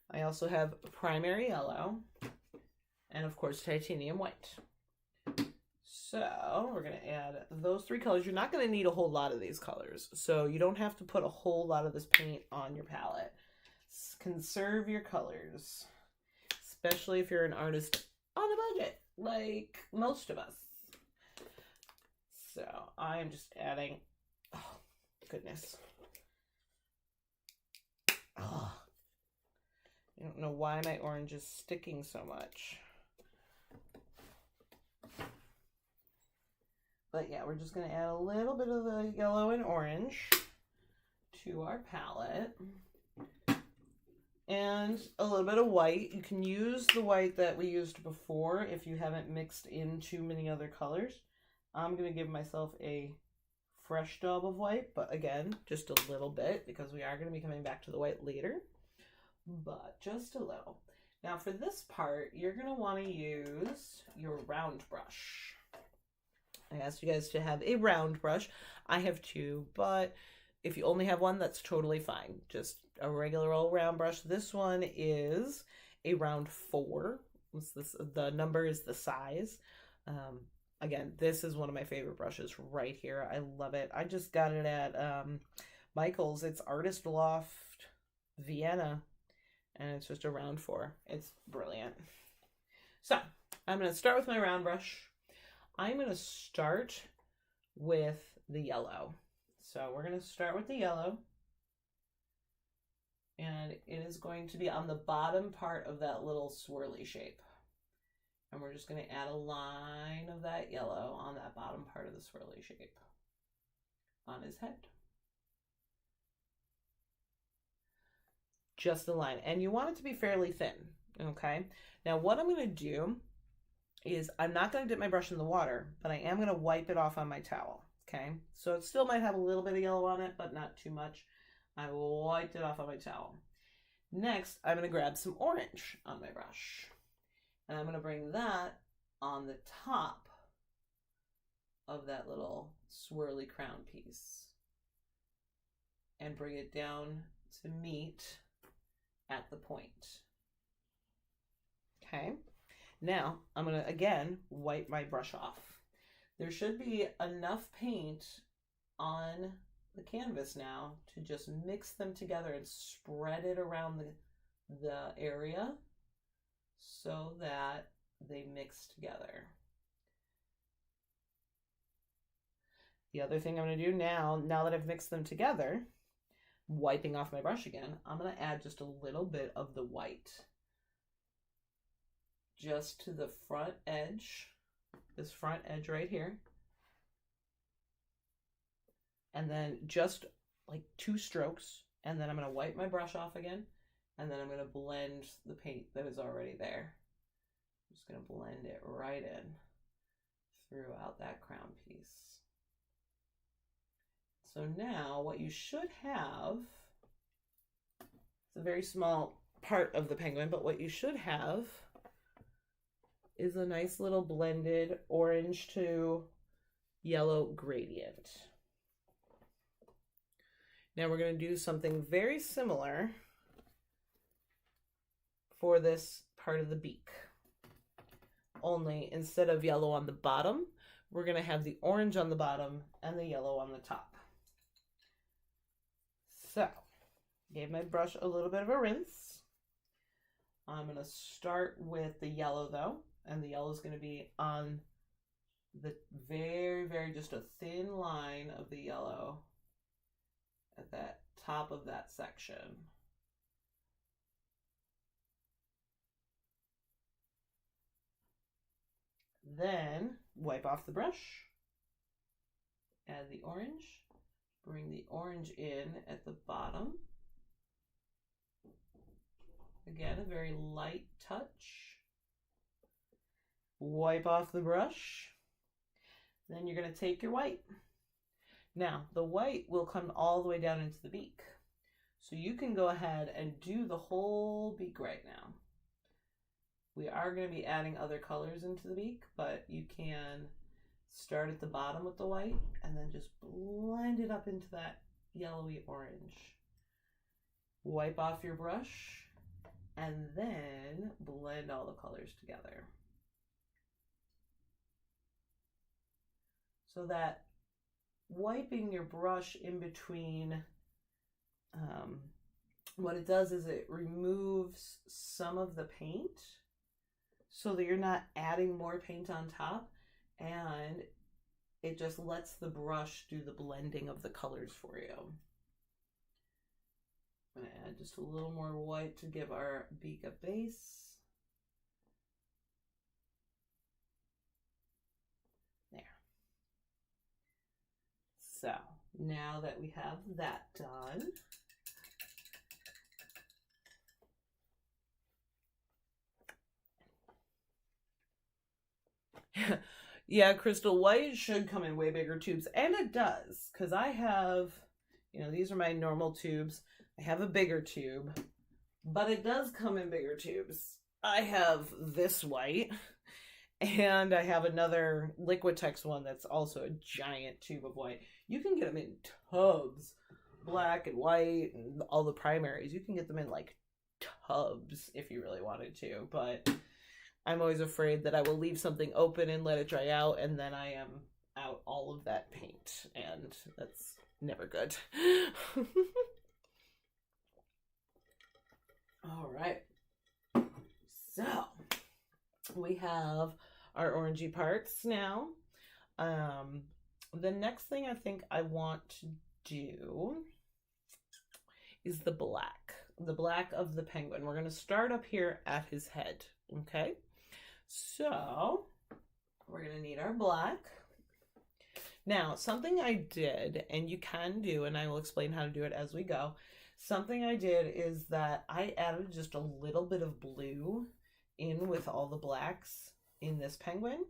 I also have primary yellow, and of course titanium white. So we're going to add those three colors. You're not going to need a whole lot of these colors, so you don't have to put a whole lot of this paint on your palette. Conserve your colors, especially if you're an artist on a budget, like most of us. So I am just adding, oh, goodness. Oh, I don't know why my orange is sticking so much. But yeah, we're just going to add a little bit of the yellow and orange to our palette. And a little bit of white. You can use the white that we used before if you haven't mixed in too many other colors. I'm going to give myself a fresh daub of white, but again, just a little bit because we are going to be coming back to the white later. But just a little. Now for this part, you're going to want to use your round brush. I asked you guys to have a round brush. I have two, but if you only have one, that's totally fine. Just a regular old round brush. This one is a round 4. The number is the size. Again, this is one of my favorite brushes right here. I love it. I just got it at Michael's. It's Artist Loft Vienna, and it's just a round 4. It's brilliant. So I'm going to start with my round brush. I'm going to start with the yellow. So we're going to start with the yellow. And it is going to be on the bottom part of that little swirly shape. And we're just going to add a line of that yellow on that bottom part of the swirly shape on his head. Just a line. And you want it to be fairly thin. Okay. Now what I'm going to do is I'm not going to dip my brush in the water, but I am going to wipe it off on my towel, okay? So it still might have a little bit of yellow on it, but not too much. I wiped it off on my towel. Next, I'm going to grab some orange on my brush, and I'm going to bring that on the top of that little swirly crown piece. and bring it down to meet at the point. Okay, now I'm gonna again wipe my brush off. There should be enough paint on the canvas now to just mix them together and spread it around the area so that they mix together. The other thing I'm going to do now that I've mixed them together, wiping off my brush again, I'm going to add just a little bit of the white just to the front edge, this front edge right here. And then just like 2 strokes, and then I'm going to wipe my brush off again, and then I'm going to blend the paint that is already there. I'm just going to blend it right in throughout that crown piece. So now what you should have, it's a very small part of the penguin, but what you should have is a nice little blended orange to yellow gradient. Now we're going to do something very similar for this part of the beak. Only instead of yellow on the bottom, we're going to have the orange on the bottom and the yellow on the top. So, gave my brush a little bit of a rinse. I'm going to start with the yellow though, and the yellow is going to be on the very, very just a thin line of the yellow at that top of that section. Then wipe off the brush, add the orange, bring the orange in at the bottom. Again, a very light touch. Wipe off the brush. Then you're going to take your white. Now, the white will come all the way down into the beak. So you can go ahead and do the whole beak right now. We are going to be adding other colors into the beak, but you can start at the bottom with the white and then just blend it up into that yellowy orange. Wipe off your brush and then blend all the colors together. So that wiping your brush in between, what it does is it removes some of the paint so that you're not adding more paint on top, and it just lets the brush do the blending of the colors for you. I'm going to add just a little more white to give our beak a base. There. So now that we have that done, yeah, Crystal, white should come in way bigger tubes, and it does, because I have, these are my normal tubes. I have a bigger tube, but it does come in bigger tubes. I have this white, and I have another Liquitex one that's also a giant tube of white. You can get them in tubs, black and white, and all the primaries. You can get them in like tubs if you really wanted to, but I'm always afraid that I will leave something open and let it dry out, and then I am out all of that paint, and that's never good. All right, so we have our orangey parts now. The next thing I think I want to do is the black of the penguin. We're going to start up here at his head, okay? So we're going to need our black. Now, something I did, and you can do, and I will explain how to do it as we go. Something I did is that I added just a little bit of blue in with all the blacks in this penguin.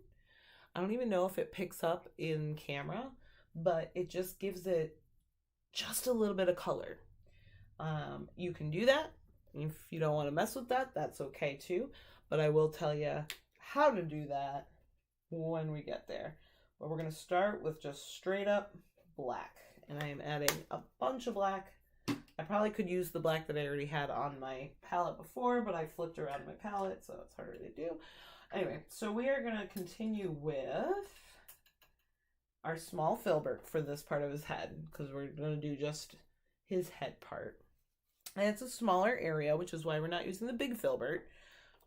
I don't even know if it picks up in camera, but it just gives it just a little bit of color. You can do that. If you don't want to mess with that, that's okay too. But I will tell you how to do that when we get there. But we're going to start with just straight up black. And I am adding a bunch of black I probably could use the black that I already had on my palette before, but I flipped around my palette, so it's harder to do. Anyway, so we are going to continue with our small filbert for this part of his head, because we're going to do just his head part. And it's a smaller area, which is why we're not using the big filbert.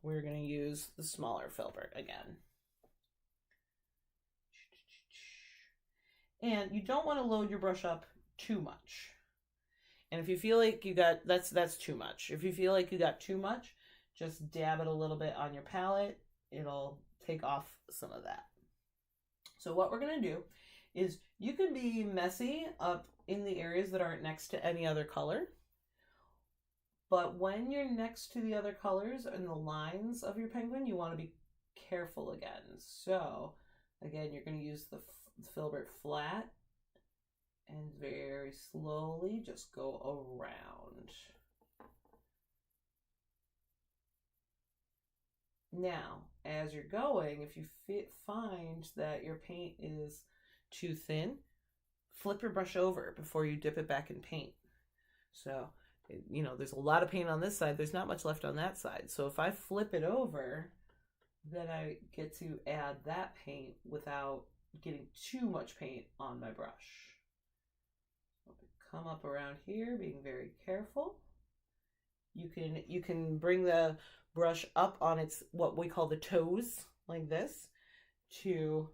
We're going to use the smaller filbert again. And you don't want to load your brush up too much. And if you feel like you got, that's too much. If you feel like you got too much, just dab it a little bit on your palette. It'll take off some of that. So what we're going to do is you can be messy up in the areas that aren't next to any other color. But when you're next to the other colors and the lines of your penguin, you want to be careful again. So again, you're going to use the filbert flat and very slowly just go around. Now, as you're going, if you find that your paint is too thin, flip your brush over before you dip it back in paint. So, you know, there's a lot of paint on this side. There's not much left on that side. So if I flip it over, then I get to add that paint without getting too much paint on my brush. Come up around here, being very careful. You can bring the brush up on its, what we call the toes, like this, to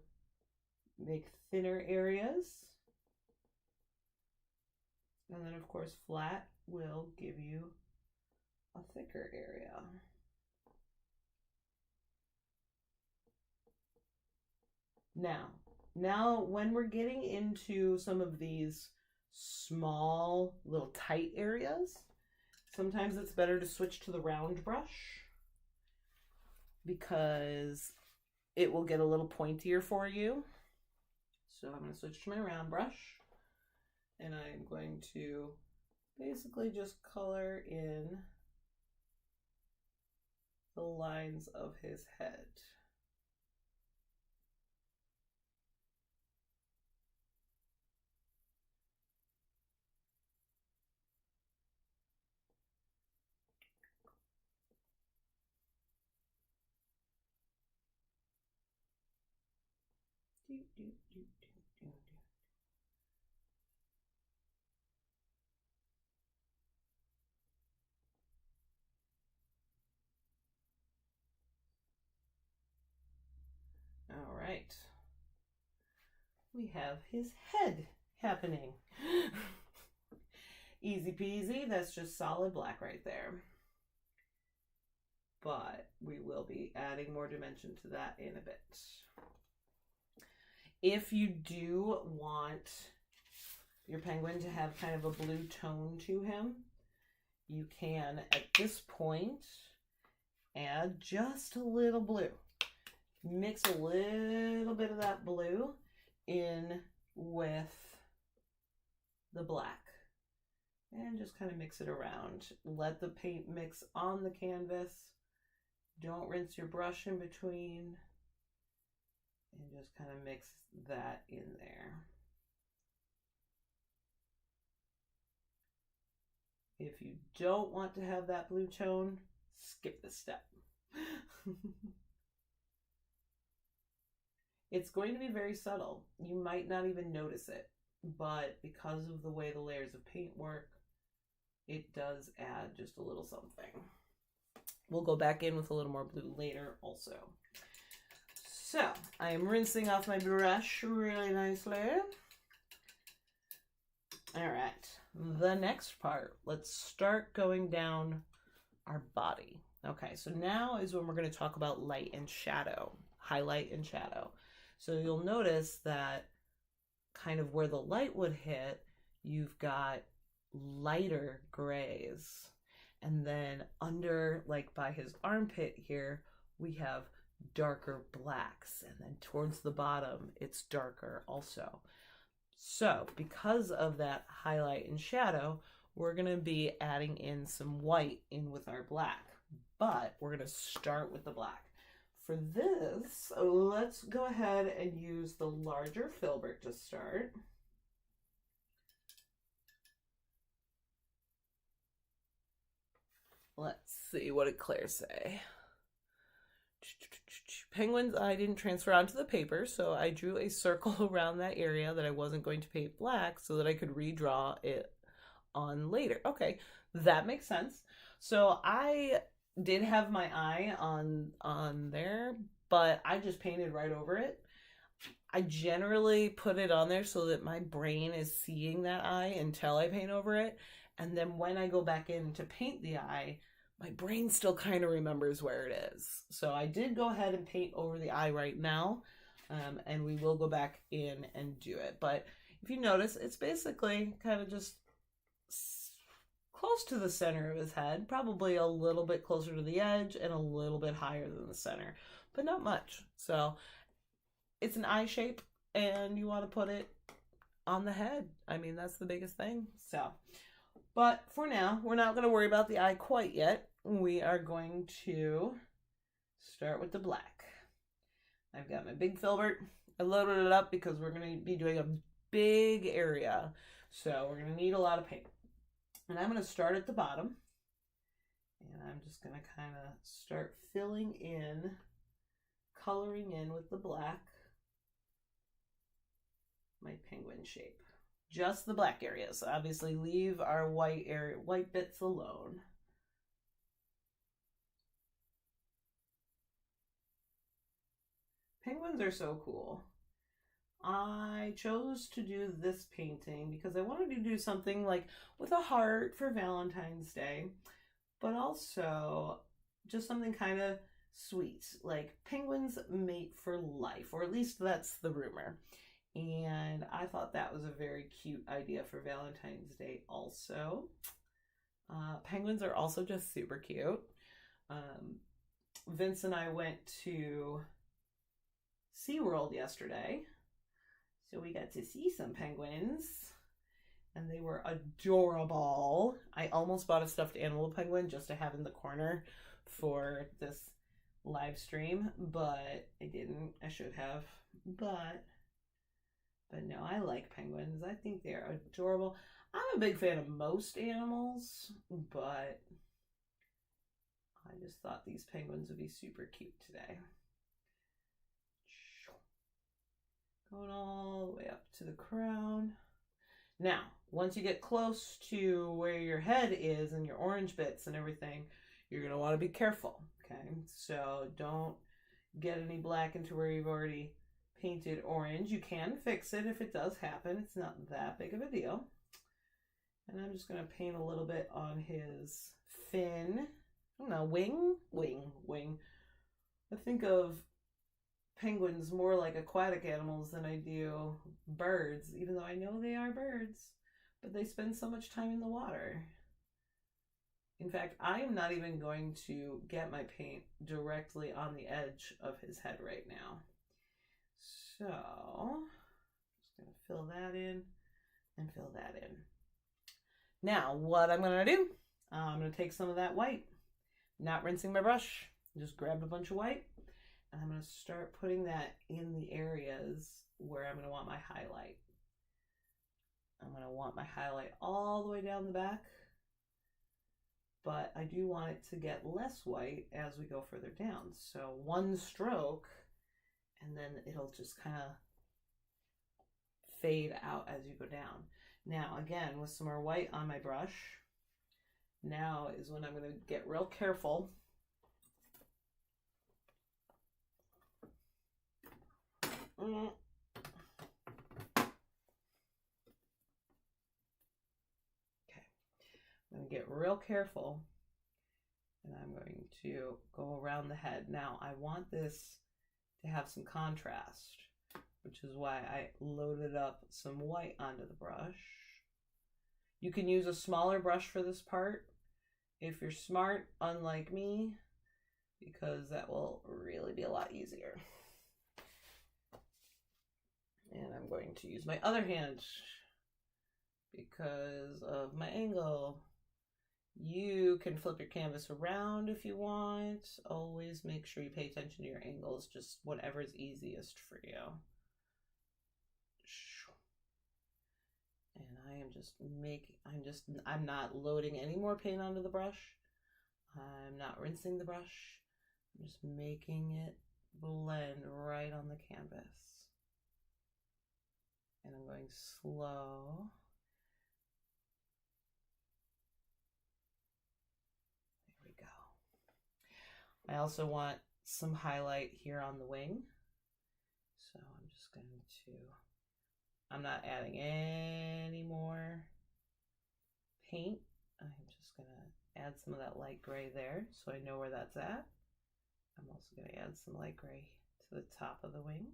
make thinner areas. And then of course flat will give you a thicker area. Now when we're getting into some of these small little tight areas, sometimes it's better to switch to the round brush because it will get a little pointier for you. So I'm going to switch to my round brush and I'm going to basically just color in the lines of his head. All right. We have his head happening. Easy peasy, that's just solid black right there. But we will be adding more dimension to that in a bit. If you do want your penguin to have kind of a blue tone to him, you can, at this point, add just a little blue. Mix a little bit of that blue in with the black and just kind of mix it around. Let the paint mix on the canvas. Don't rinse your brush in between and just kind of mix that in there. If you don't want to have that blue tone, skip this step. It's going to be very subtle. You might not even notice it, but because of the way the layers of paint work, it does add just a little something. We'll go back in with a little more blue later also. So I am rinsing off my brush really nicely. All right, the next part, let's start going down our body. Okay, so now is when we're going to talk about light and shadow, highlight and shadow. So you'll notice that kind of where the light would hit, you've got lighter grays. And then under, like by his armpit here, we have darker blacks. And then towards the bottom, it's darker also. So because of that highlight and shadow, we're going to be adding in some white in with our black. But we're going to start with the black. For this, let's go ahead and use the larger filbert to start. Let's see, what did Claire say? Penguins, I didn't transfer onto the paper, so I drew a circle around that area that I wasn't going to paint black so that I could redraw it on later. Okay, that makes sense. So I did have my eye on there, but I just painted right over it. I generally put it on there so that my brain is seeing that eye until I paint over it. And then when I go back in to paint the eye, my brain still kind of remembers where it is. So I did go ahead and paint over the eye right now. And we will go back in and do it. But if you notice, it's basically kind of just close to the center of his head, probably a little bit closer to the edge and a little bit higher than the center, but not much. So it's an eye shape and you want to put it on the head. I mean, that's the biggest thing. So, but for now, we're not going to worry about the eye quite yet. We are going to start with the black. I've got my big filbert. I loaded it up because we're going to be doing a big area. So we're going to need a lot of paint. And I'm going to start at the bottom. And I'm just going to kind of start filling in, coloring in with the black, my penguin shape. Just the black areas. Obviously leave our white area, white bits alone. Penguins are so cool. I chose to do this painting because I wanted to do something like with a heart for Valentine's Day, but also just something kind of sweet, like penguins mate for life, or at least that's the rumor. And I thought that was a very cute idea for Valentine's Day also. Penguins are also just super cute. Vince and I went to SeaWorld yesterday. So we got to see some penguins and they were adorable. I almost bought a stuffed animal penguin just to have in the corner for this live stream, but I didn't. I should have, but no, I like penguins. I think they're adorable. I'm a big fan of most animals, but I just thought these penguins would be super cute today. Going all the way up to the crown. Now, once you get close to where your head is and your orange bits and everything, you're going to want to be careful, okay? So don't get any black into where you've already painted orange. You can fix it if it does happen. It's not that big of a deal. And I'm just going to paint a little bit on his fin. I don't know, wing. I think of penguins more like aquatic animals than I do birds, even though I know they are birds, but they spend so much time in the water. In fact, I am not even going to get my paint directly on the edge of his head right now. So, just going to fill that in and fill that in. Now, what I'm going to do, I'm going to take some of that white, not rinsing my brush, just grab a bunch of white, and I'm going to start putting that in the areas where I'm going to want my highlight. I'm going to want my highlight all the way down the back, but I do want it to get less white as we go further down. So one stroke, and then it'll just kind of fade out as you go down. Now, again, with some more white on my brush, now is when I'm going to get real careful. Okay, I'm going to get real careful and I'm going to go around the head. Now, I want this to have some contrast, which is why I loaded up some white onto the brush. You can use a smaller brush for this part if you're smart, unlike me, because that will really be a lot easier. And I'm going to use my other hand because of my angle. You can flip your canvas around if you want. Always make sure you pay attention to your angles, just whatever is easiest for you. And I am just I'm not loading any more paint onto the brush. I'm not rinsing the brush. I'm just making it blend right on the canvas. And I'm going slow. There we go. I also want some highlight here on the wing. So I'm just going to, I'm not adding any more paint. I'm just going to add some of that light gray there so I know where that's at. I'm also going to add some light gray to the top of the wing.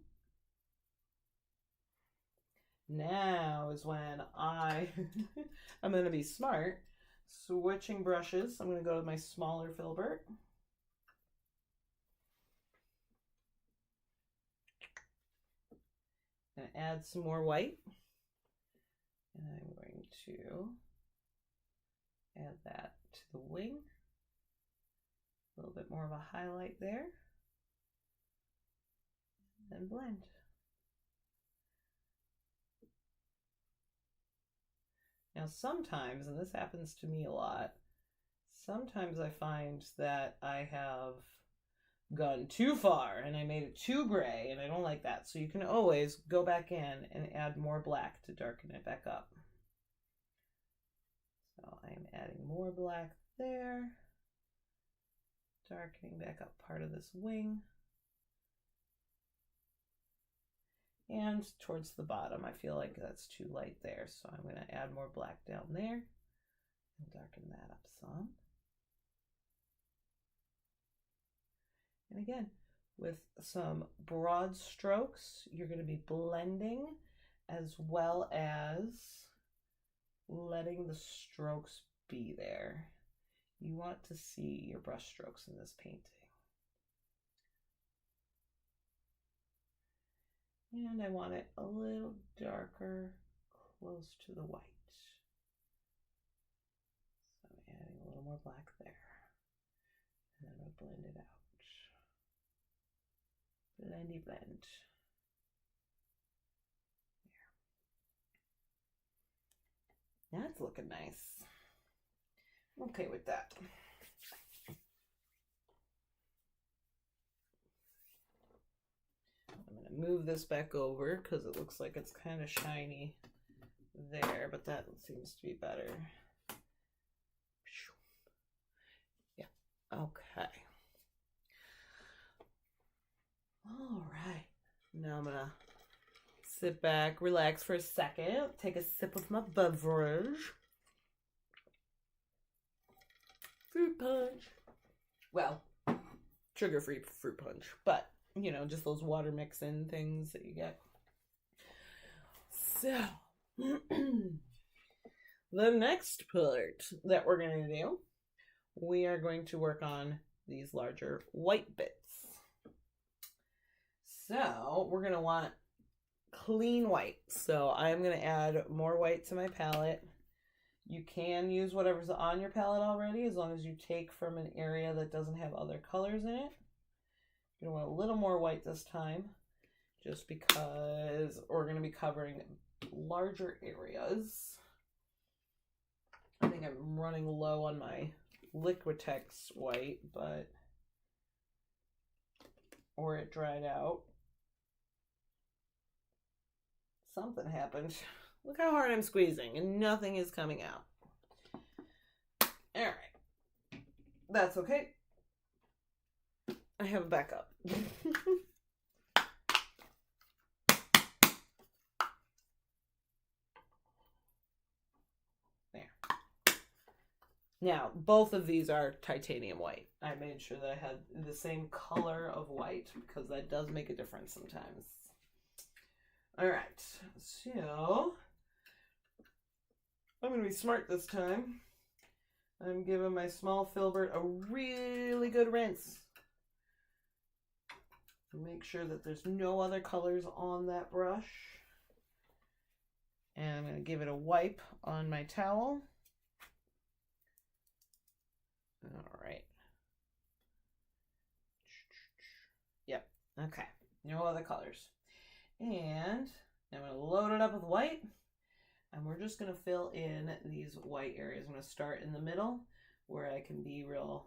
Now is when I'm going to be smart, switching brushes. I'm going to go to my smaller filbert. And add some more white. And I'm going to add that to the wing. A little bit more of a highlight there. And then blend. Now sometimes, and this happens to me a lot, sometimes I find that I have gone too far and I made it too gray, and I don't like that. So you can always go back in and add more black to darken it back up. So I'm adding more black there, darkening back up part of this wing. And towards the bottom, I feel like that's too light there, so I'm going to add more black down there and darken that up some. And again, with some broad strokes, you're going to be blending as well as letting the strokes be there. You want to see your brush strokes in this painting. And I want it a little darker, close to the white. So I'm adding a little more black there. And then I'll blend it out. Blendy blend. There. That's looking nice. I'm okay with that. I'm going to move this back over because it looks like it's kind of shiny there, but that seems to be better. Yeah, okay. All right, now I'm going to sit back, relax for a second, take a sip of my beverage. Fruit punch. Well, sugar-free fruit punch, but you know, just those water mix-in things that you get. So, the next part that we're going to do, we are going to work on these larger white bits. So, we're going to want clean white. So, I'm going to add more white to my palette. You can use whatever's on your palette already, as long as you take from an area that doesn't have other colors in it. You're going to want a little more white this time, just because we're going to be covering larger areas. I think I'm running low on my Liquitex white, but, or it dried out. Something happened. Look how hard I'm squeezing and nothing is coming out. All right. That's okay. I have a backup. There. Now, both of these are titanium white. I made sure that I had the same color of white because that does make a difference sometimes. All right, so I'm going to be smart this time. I'm giving my small filbert a really good rinse. Make sure that there's no other colors on that brush. And I'm going to give it a wipe on my towel. All right. Yep, okay. No other colors. And I'm going to load it up with white. And we're just going to fill in these white areas. I'm going to start in the middle where I can be real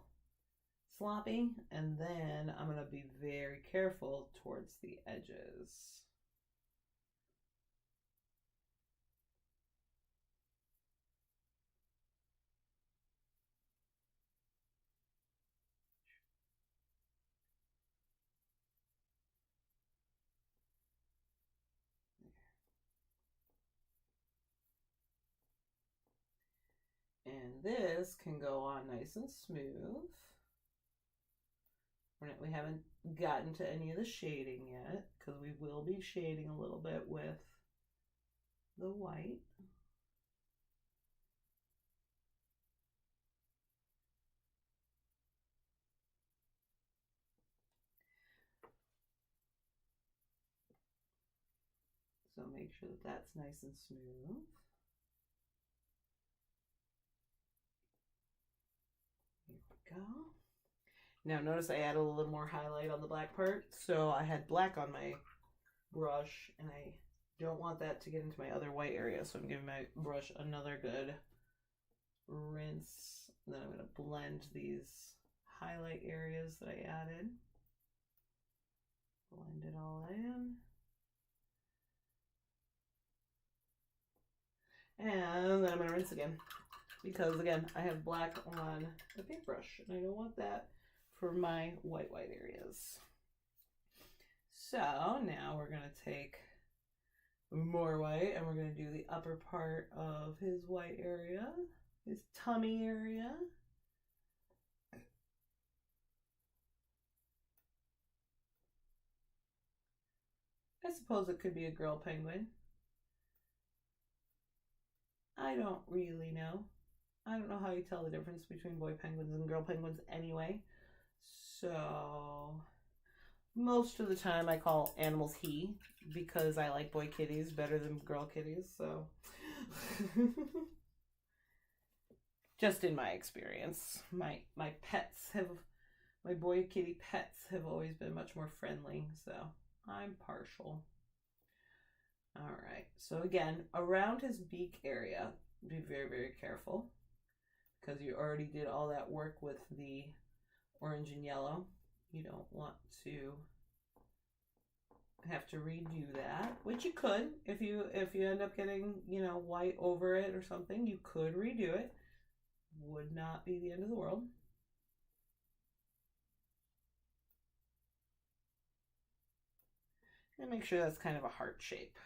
sloppy, and then I'm going to be very careful towards the edges. And this can go on nice and smooth. We haven't gotten to any of the shading yet, because we will be shading a little bit with the white. So make sure that that's nice and smooth. Here we go. Now notice I added a little more highlight on the black part. So I had black on my brush, and I don't want that to get into my other white area. So I'm giving my brush another good rinse. And then I'm going to blend these highlight areas that I added. Blend it all in. And then I'm going to rinse again, because again, I have black on the paintbrush and I don't want that for my white areas. So now we're going to take more white and we're going to do the upper part of his white area, his tummy area. I suppose it could be a girl penguin. I don't really know. I don't know how you tell the difference between boy penguins and girl penguins anyway. So most of the time I call animals he, because I like boy kitties better than girl kitties. So just in my experience, my boy kitty pets have always been much more friendly. So I'm partial. All right, so again, around his beak area, be very, very careful, because you already did all that work with the orange and yellow. You don't want to have to redo that, which you could. If you end up getting, white over it or something, you could redo it. Would not be the end of the world. And make sure that's kind of a heart shape.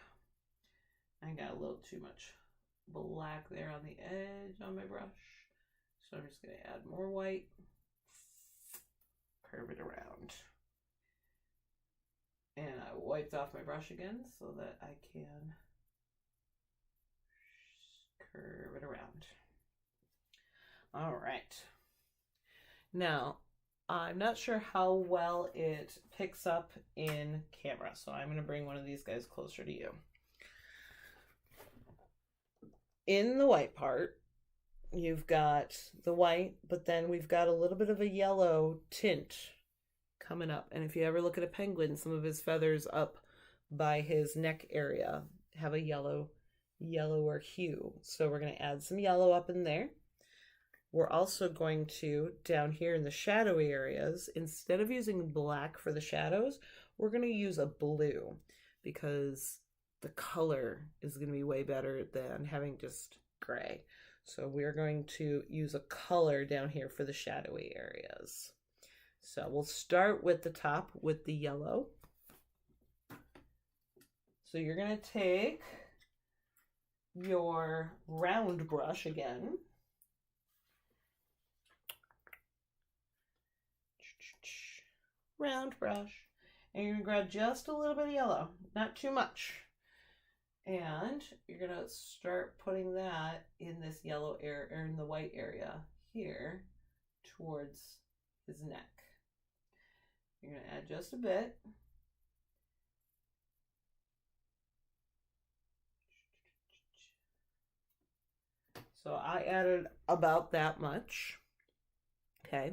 I got a little too much black there on the edge on my brush. So I'm just going to add more white. Curve it around. And I wiped off my brush again so that I can curve it around. All right. Now, I'm not sure how well it picks up in camera, so I'm going to bring one of these guys closer to you. In the white part, you've got the white, but then we've got a little bit of a yellow tint coming up. And if you ever look at a penguin, some of his feathers up by his neck area have a yellower hue. So we're going to add some yellow up in there. We're also going to, down here in the shadowy areas, instead of using black for the shadows, we're going to use a blue, because the color is going to be way better than having just gray. So we're going to use a color down here for the shadowy areas. So we'll start with the top with the yellow. So you're going to take your round brush again. Round brush. And you're going to grab just a little bit of yellow, not too much. And you're going to start putting that in this yellow area, or in the white area here towards his neck. You're going to add just a bit. So I added about that much. Okay.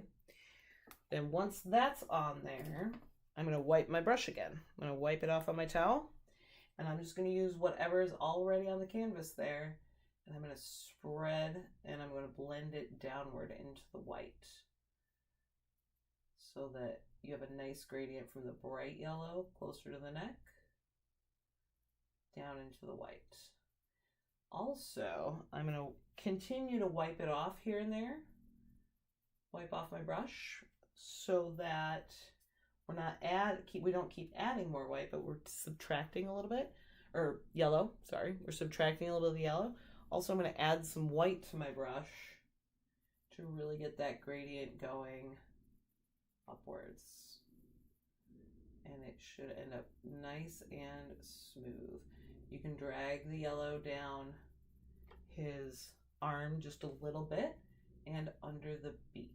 Then once that's on there, I'm going to wipe my brush again. I'm going to wipe it off on my towel. And I'm just going to use whatever is already on the canvas there. And I'm going to spread and I'm going to blend it downward into the white. so that you have a nice gradient from the bright yellow closer to the neck down into the white. Also, I'm going to continue to wipe it off here and there. Wipe off my brush so that we don't keep adding more white, but we're subtracting a little bit, or yellow, sorry. We're subtracting a little bit of the yellow. Also, I'm going to add some white to my brush to really get that gradient going upwards. And it should end up nice and smooth. You can drag the yellow down his arm just a little bit and under the beak.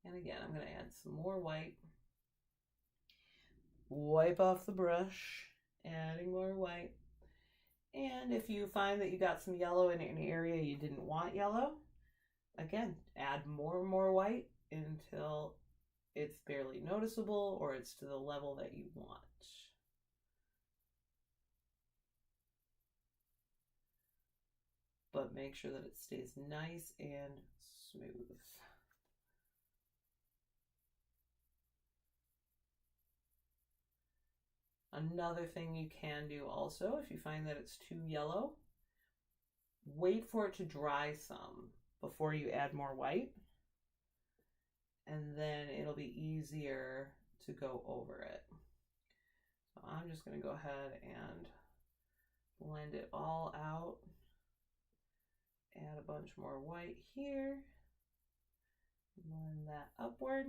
And again, I'm going to add some more white. Wipe off the brush, adding more white. And if you find that you got some yellow in an area you didn't want yellow, again, add more and more white until it's barely noticeable or it's to the level that you want. But make sure that it stays nice and smooth. Another thing you can do also, if you find that it's too yellow, wait for it to dry some before you add more white, and then it'll be easier to go over it. So I'm just going to go ahead and blend it all out. Add a bunch more white here. Blend that upward.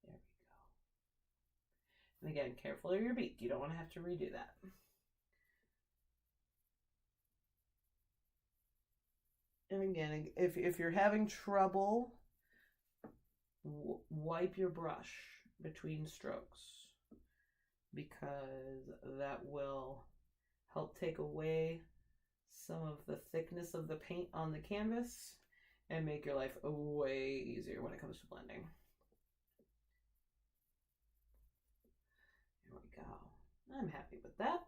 There we go. And again, careful of your beak. You don't want to have to redo that. And again, if you're having trouble, wipe your brush between strokes, because that will help take away some of the thickness of the paint on the canvas and make your life way easier when it comes to blending. There we go. I'm happy with that.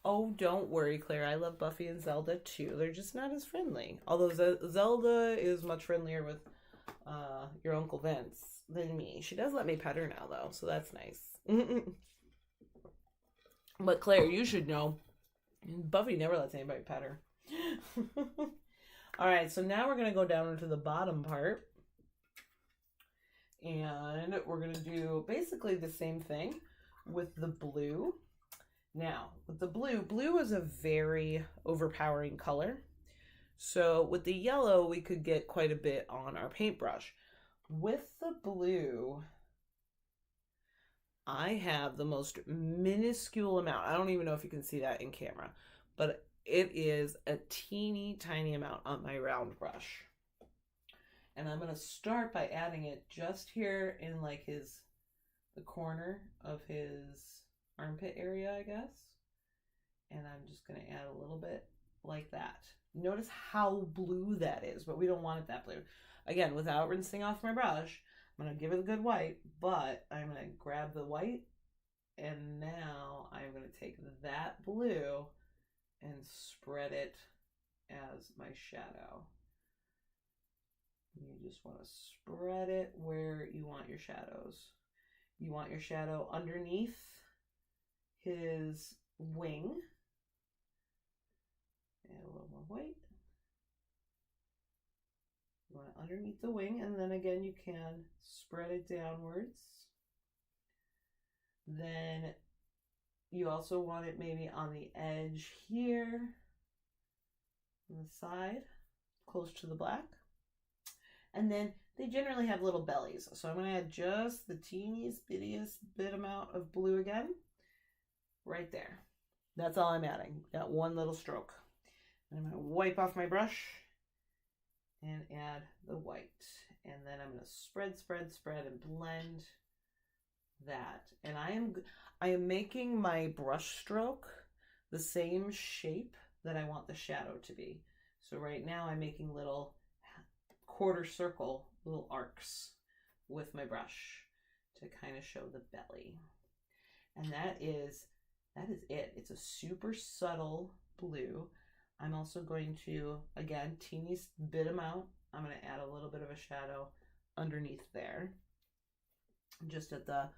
Oh, don't worry, Claire. I love Buffy and Zelda too. They're just not as friendly. Although Zelda is much friendlier with your Uncle Vince than me. She does let me pet her now, though, so that's nice. But Claire, you should know, Buffy never lets anybody pet her. All right, so now we're going to go down into the bottom part. And we're going to do basically the same thing with the blue. Now, with the blue is a very overpowering color. So with the yellow, we could get quite a bit on our paintbrush. With the blue, I have the most minuscule amount. I don't even know if you can see that in camera, but it is a teeny tiny amount on my round brush. And I'm going to start by adding it just here in like the corner of his armpit area, I guess. And I'm just going to add a little bit like that. Notice how blue that is, but we don't want it that blue. Again, without rinsing off my brush, I'm going to give it a good wipe, but I'm going to grab the white, and now I'm going to take that blue and spread it as my shadow. You just want to spread it where you want your shadows. You want your shadow underneath his wing. Add a little more white. You want it underneath the wing, and then again you can spread it downwards. Then you also want it maybe on the edge here, on the side, close to the black. And then they generally have little bellies. So I'm going to add just the teeniest, bittiest bit amount of blue again, right there. That's all I'm adding, that one little stroke. And I'm going to wipe off my brush and add the white. And then I'm going to spread, spread, spread, and blend that. And I am making my brush stroke the same shape that I want the shadow to be. So right now I'm making little quarter circle, little arcs with my brush to kind of show the belly. And that is it. It's a super subtle blue. I'm also going to, again, teeny bit amount, I'm going to add a little bit of a shadow underneath there, just at the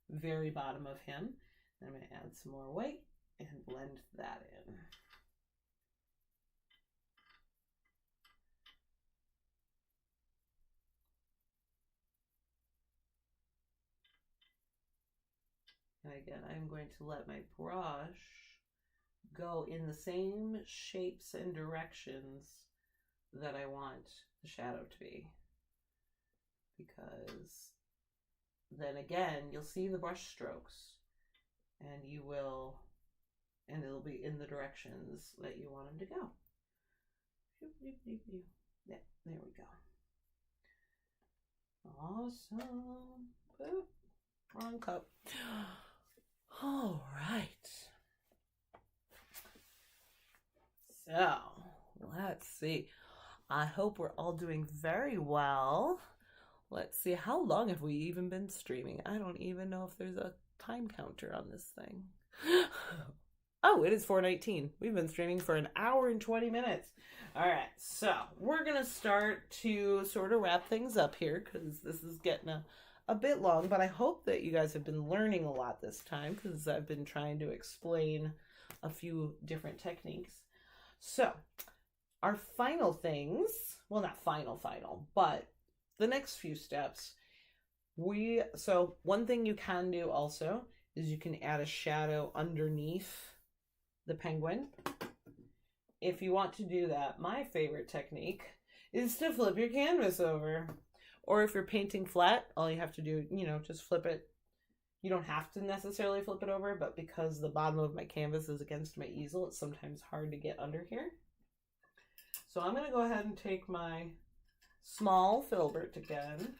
very bottom of him. And I'm going to add some more white and blend that in. And again, I'm going to let my brush go in the same shapes and directions that I want the shadow to be. Because then again, you'll see the brush strokes and it'll be in the directions that you want them to go. Yeah, there we go. Awesome. Boop. Wrong cup. All right. So, let's see. I hope we're all doing very well. Let's see, how long have we even been streaming? I don't even know if there's a time counter on this thing. Oh, it is 4:19. We've been streaming for 1 hour and 20 minutes. All right, so we're going to start to sort of wrap things up here because this is getting a bit long, but I hope that you guys have been learning a lot this time because I've been trying to explain a few different techniques. So our final things, well, not final, but the next few steps, so one thing you can do also is you can add a shadow underneath the penguin. If you want to do that, my favorite technique is to flip your canvas over. Or if you're painting flat, all you have to do, just flip it. You don't have to necessarily flip it over, but because the bottom of my canvas is against my easel, it's sometimes hard to get under here. So I'm going to go ahead and take my small filbert again.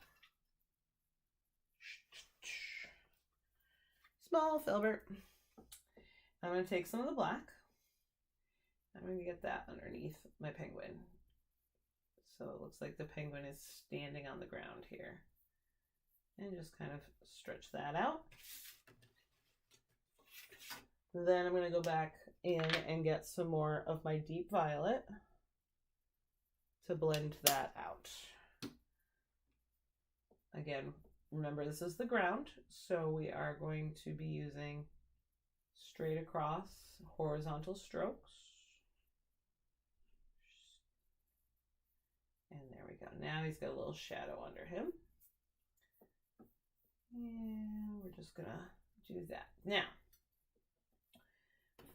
Small filbert. I'm going to take some of the black. I'm going to get that underneath my penguin. So it looks like the penguin is standing on the ground here. And just kind of stretch that out. Then I'm going to go back in and get some more of my deep violet to blend that out. Again, remember this is the ground, so we are going to be using straight across horizontal strokes. And there we go. Now he's got a little shadow under him. And we're just gonna do that. Now,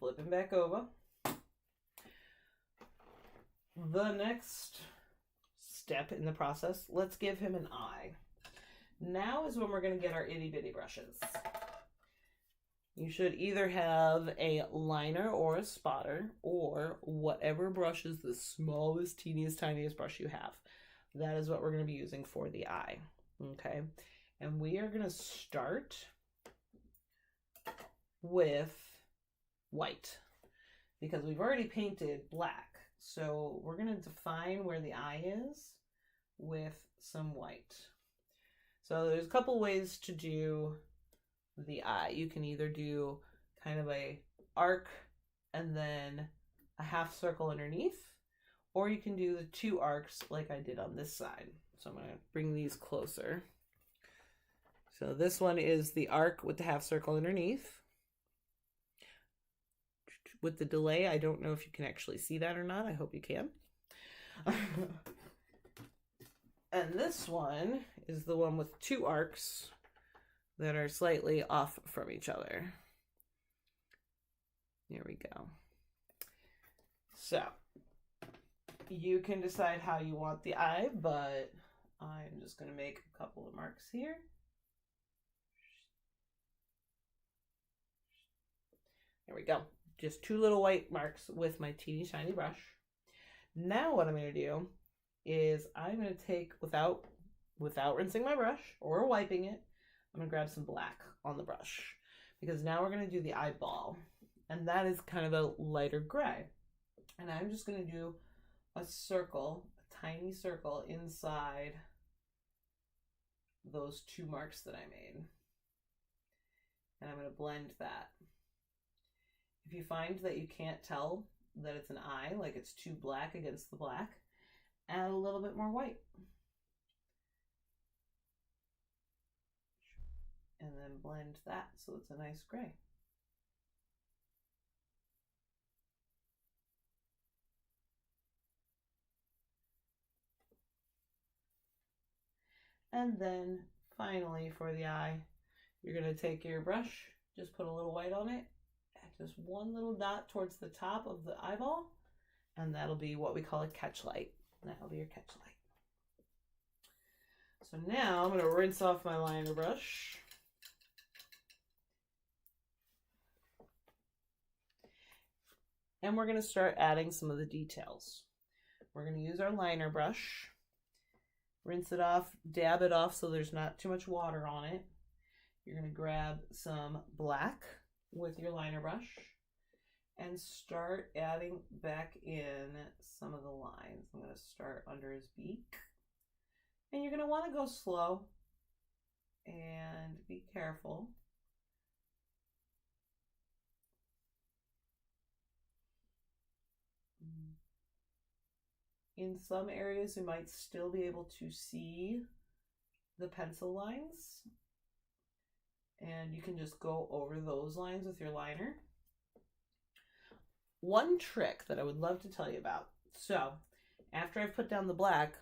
flip him back over. The next step in the process, let's give him an eye. Now is when we're gonna get our itty bitty brushes. You should either have a liner or a spotter or whatever brush is the smallest, teeniest, tiniest brush you have. That is what we're going to be using for the eye. Okay. And we are going to start with white because we've already painted black. So we're going to define where the eye is with some white. So there's a couple ways to do the eye. You can either do kind of a arc and then a half circle underneath, or you can do the 2 arcs like I did on this side. So I'm going to bring these closer. So this one is the arc with the half circle underneath. With the delay, I don't know if you can actually see that or not. I hope you can. And this one is the one with 2 arcs that are slightly off from each other. Here we go. So you can decide how you want the eye, but I'm just going to make a couple of marks here. There we go. Just 2 little white marks with my teeny shiny brush. Now what I'm going to do is I'm going to take, without rinsing my brush or wiping it, I'm going to grab some black on the brush because now we're going to do the eyeball, and that is kind of a lighter gray. And I'm just going to do a circle, a tiny circle inside those 2 marks that I made. And I'm going to blend that. If you find that you can't tell that it's an eye, like it's too black against the black, add a little bit more white. And then blend that so it's a nice gray. And then finally for the eye, you're going to take your brush, just put a little white on it, add just one little dot towards the top of the eyeball, and that'll be what we call a catch light. That'll be your catch light. So now I'm going to rinse off my liner brush. And we're going to start adding some of the details. We're going to use our liner brush. Rinse it off, dab it off so there's not too much water on it. You're going to grab some black with your liner brush and start adding back in some of the lines. I'm going to start under his beak. And you're going to want to go slow and be careful. In some areas, you might still be able to see the pencil lines, and you can just go over those lines with your liner. One trick that I would love to tell you about. So after I've put down the black,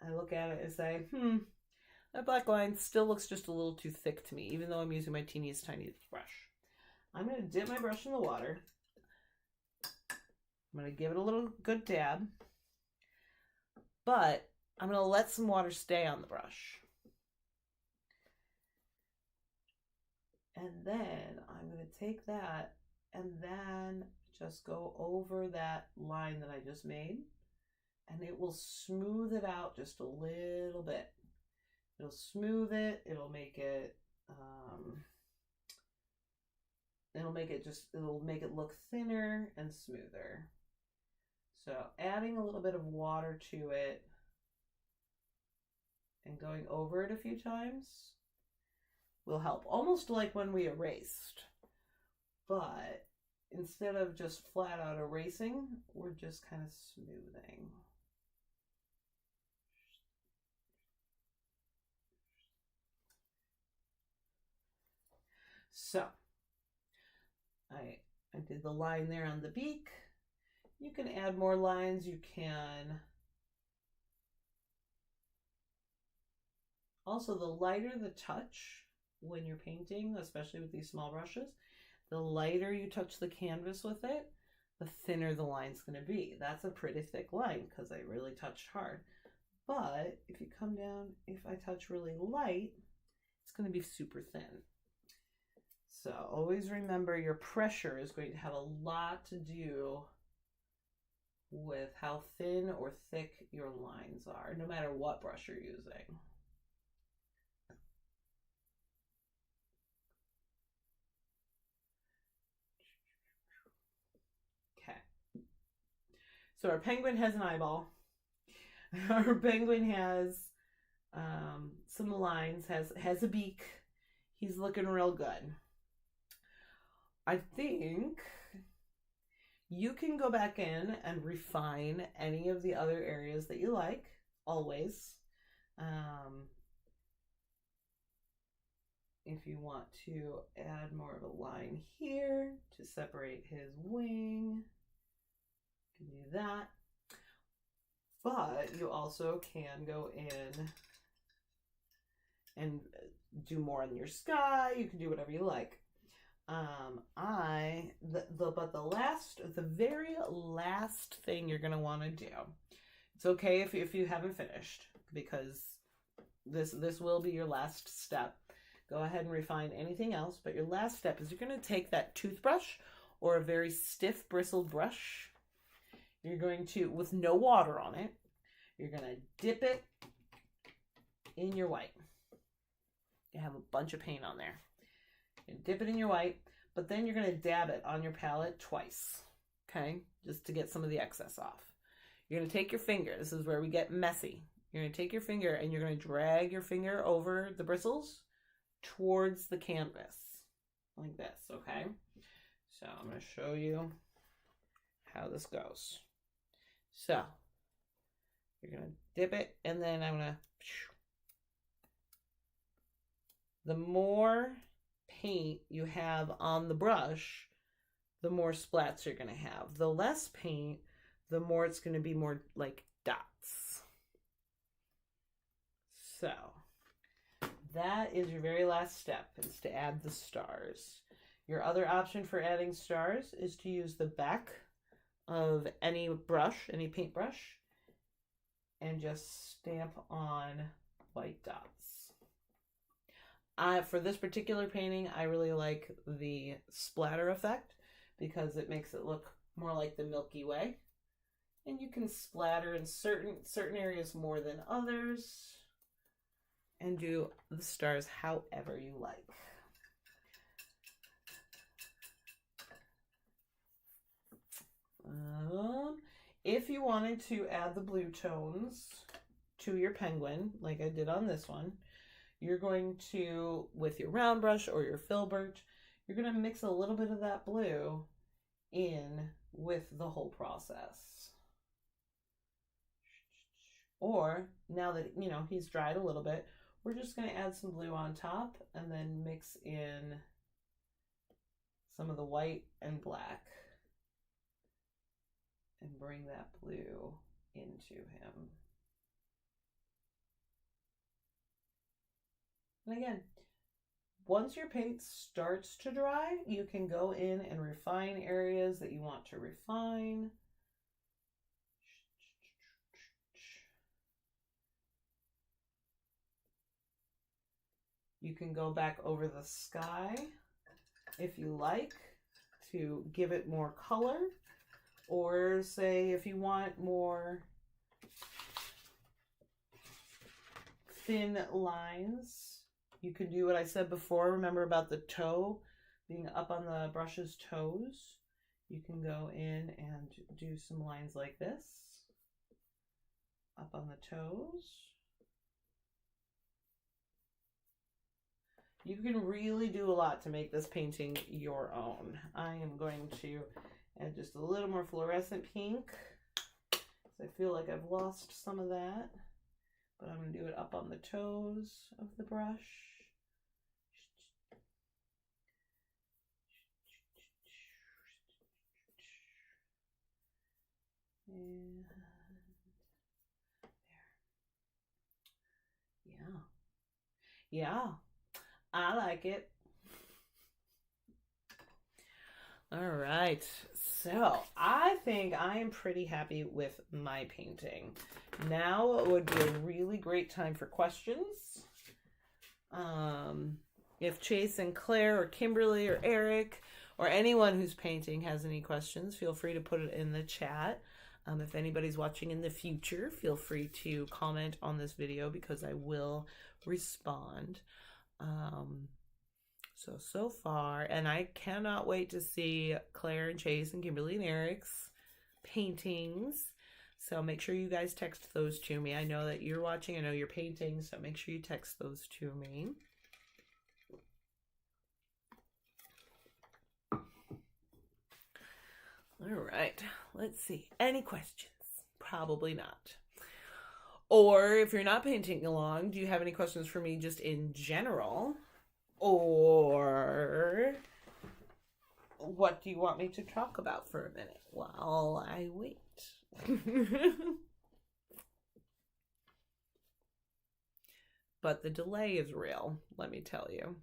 I look at it and say, that black line still looks just a little too thick to me, even though I'm using my teeniest, tiniest brush. I'm going to dip my brush in the water. I'm going to give it a little good dab. But I'm going to let some water stay on the brush. And then I'm going to take that and then just go over that line that I just made. And it will smooth it out just a little bit. It'll smooth it. It'll make it, it'll make it look thinner and smoother. So adding a little bit of water to it and going over it a few times will help. Almost like when we erased. But instead of just flat out erasing, we're just kind of smoothing. So I did the line there on the beak. You can add more lines. You can also, the lighter the touch when you're painting, especially with these small brushes, the lighter you touch the canvas with it, the thinner the line's going to be. That's a pretty thick line because I really touched hard. But if you come down, if I touch really light, it's going to be super thin. So always remember your pressure is going to have a lot to do with how thin or thick your lines are, no matter what brush you're using. Okay. So our penguin has an eyeball. Our penguin has some lines, has a beak. He's looking real good. I think you can go back in and refine any of the other areas that you like, always. If you want to add more of a line here to separate his wing, you can do that. But you also can go in and do more on your sky. You can do whatever you like. The very last thing you're going to want to do, it's okay if you haven't finished, because this will be your last step. Go ahead and refine anything else, but your last step is you're going to take that toothbrush or a very stiff bristled brush. You're going to, with no water on it, you're going to dip it in your white. You have a bunch of paint on there. You dip it in your white, but then you're going to dab it on your palette twice, okay? Just to get some of the excess off. You're going to take your finger. This is where we get messy. You're going to take your finger and you're going to drag your finger over the bristles towards the canvas. Like this, okay? So I'm going to show you how this goes. So you're going to dip it, and then I'm going to... The more paint you have on the brush, the more splats you're going to have. The less paint, the more it's going to be more like dots. So that is your very last step, is to add the stars. Your other option for adding stars is to use the back of any brush, any paintbrush, and just stamp on white dots. For this particular painting, I really like the splatter effect because it makes it look more like the Milky Way. And you can splatter in certain areas more than others and do the stars however you like. If you wanted to add the blue tones to your penguin, like I did on this one, you're going to, with your round brush or your filbert, you're going to mix a little bit of that blue in with the whole process. Or, now that, you know, he's dried a little bit, we're just going to add some blue on top and then mix in some of the white and black and bring that blue into him. And again, once your paint starts to dry, you can go in and refine areas that you want to refine. You can go back over the sky if you like to give it more color, or say if you want more thin lines, you can do what I said before. Remember about the toe being up on the brush's toes? You can go in and do some lines like this, up on the toes. You can really do a lot to make this painting your own. I am going to add just a little more fluorescent pink, because I feel like I've lost some of that. But I'm going to do it up on the toes of the brush. And there. Yeah, I like it. All right, so I think I am pretty happy with my painting. Now would be a really great time for questions. If Chase and Claire or Kimberly or Eric or anyone who's painting has any questions, feel free to put it in the chat. If anybody's watching in the future, feel free to comment on this video because I will respond. So far, and I cannot wait to see Claire and Chase and Kimberly and Eric's paintings. So make sure you guys text those to me. I know that you're watching, I know you're painting, so make sure you text those to me. All right, let's see. Any questions? Probably not. Or if you're not painting along, do you have any questions for me just in general? Or what do you want me to talk about for a minute while I wait? But the delay is real, let me tell you.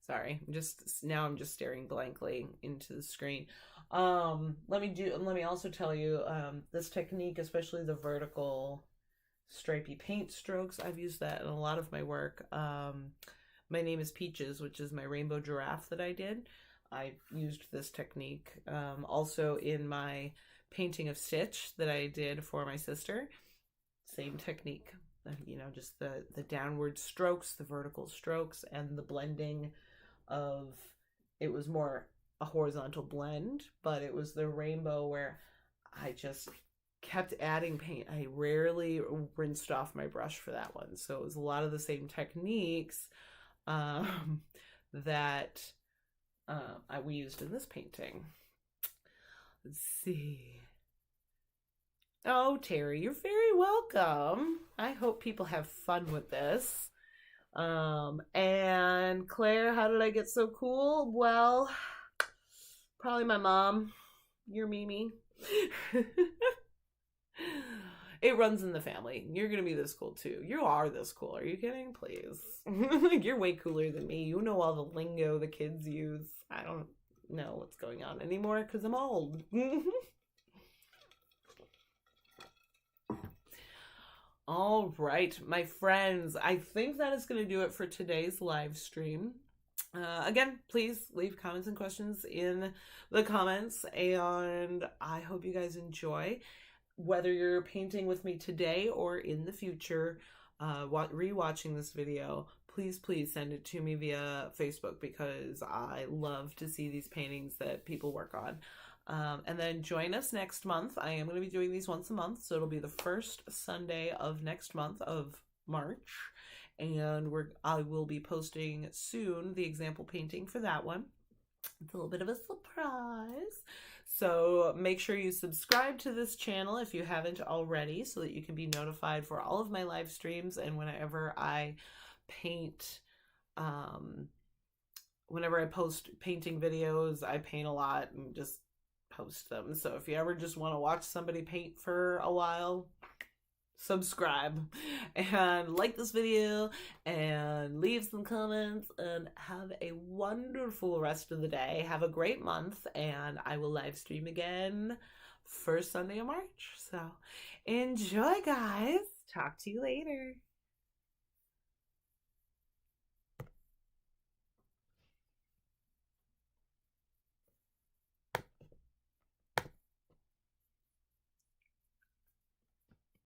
Sorry, I'm just staring blankly into the screen. Let me also tell you, this technique, especially the vertical stripy paint strokes, I've used that in a lot of my work. My name is Peaches, which is my rainbow giraffe that I did. I used this technique also in my painting of Stitch that I did for my sister. Same technique. you know, just the downward strokes, the vertical strokes, and the blending of, it was more a horizontal blend, but it was the rainbow where I just kept adding paint. I rarely rinsed off my brush for that one. So it was a lot of the same techniques that we used in this painting. Let's see. Oh, Terry, you're very welcome. I hope people have fun with this. And Claire, how did I get so cool? Well, probably my mom. You're Mimi. It runs in the family. You're gonna be this cool too. You are this cool. Are you kidding? Please. You're way cooler than me. You know all the lingo the kids use. I don't know what's going on anymore because I'm old. All right, my friends, I think that is going to do it for today's live stream. Again, please leave comments and questions in the comments, and I hope you guys enjoy. Whether you're painting with me today or in the future, rewatching this video, please send it to me via Facebook, because I love to see these paintings that people work on. And then join us next month. I am going to be doing these once a month, so it'll be the first Sunday of next month of March, and I will be posting soon the example painting for that one. It's a little bit of a surprise, so make sure you subscribe to this channel if you haven't already, so that you can be notified for all of my live streams. And whenever I paint, whenever I post painting videos, I paint a lot and just post them. So if you ever just want to watch somebody paint for a while, subscribe and like this video and leave some comments, and have a wonderful rest of the day. Have a great month, and I will live stream again first Sunday of March. So enjoy, guys. Talk to you later.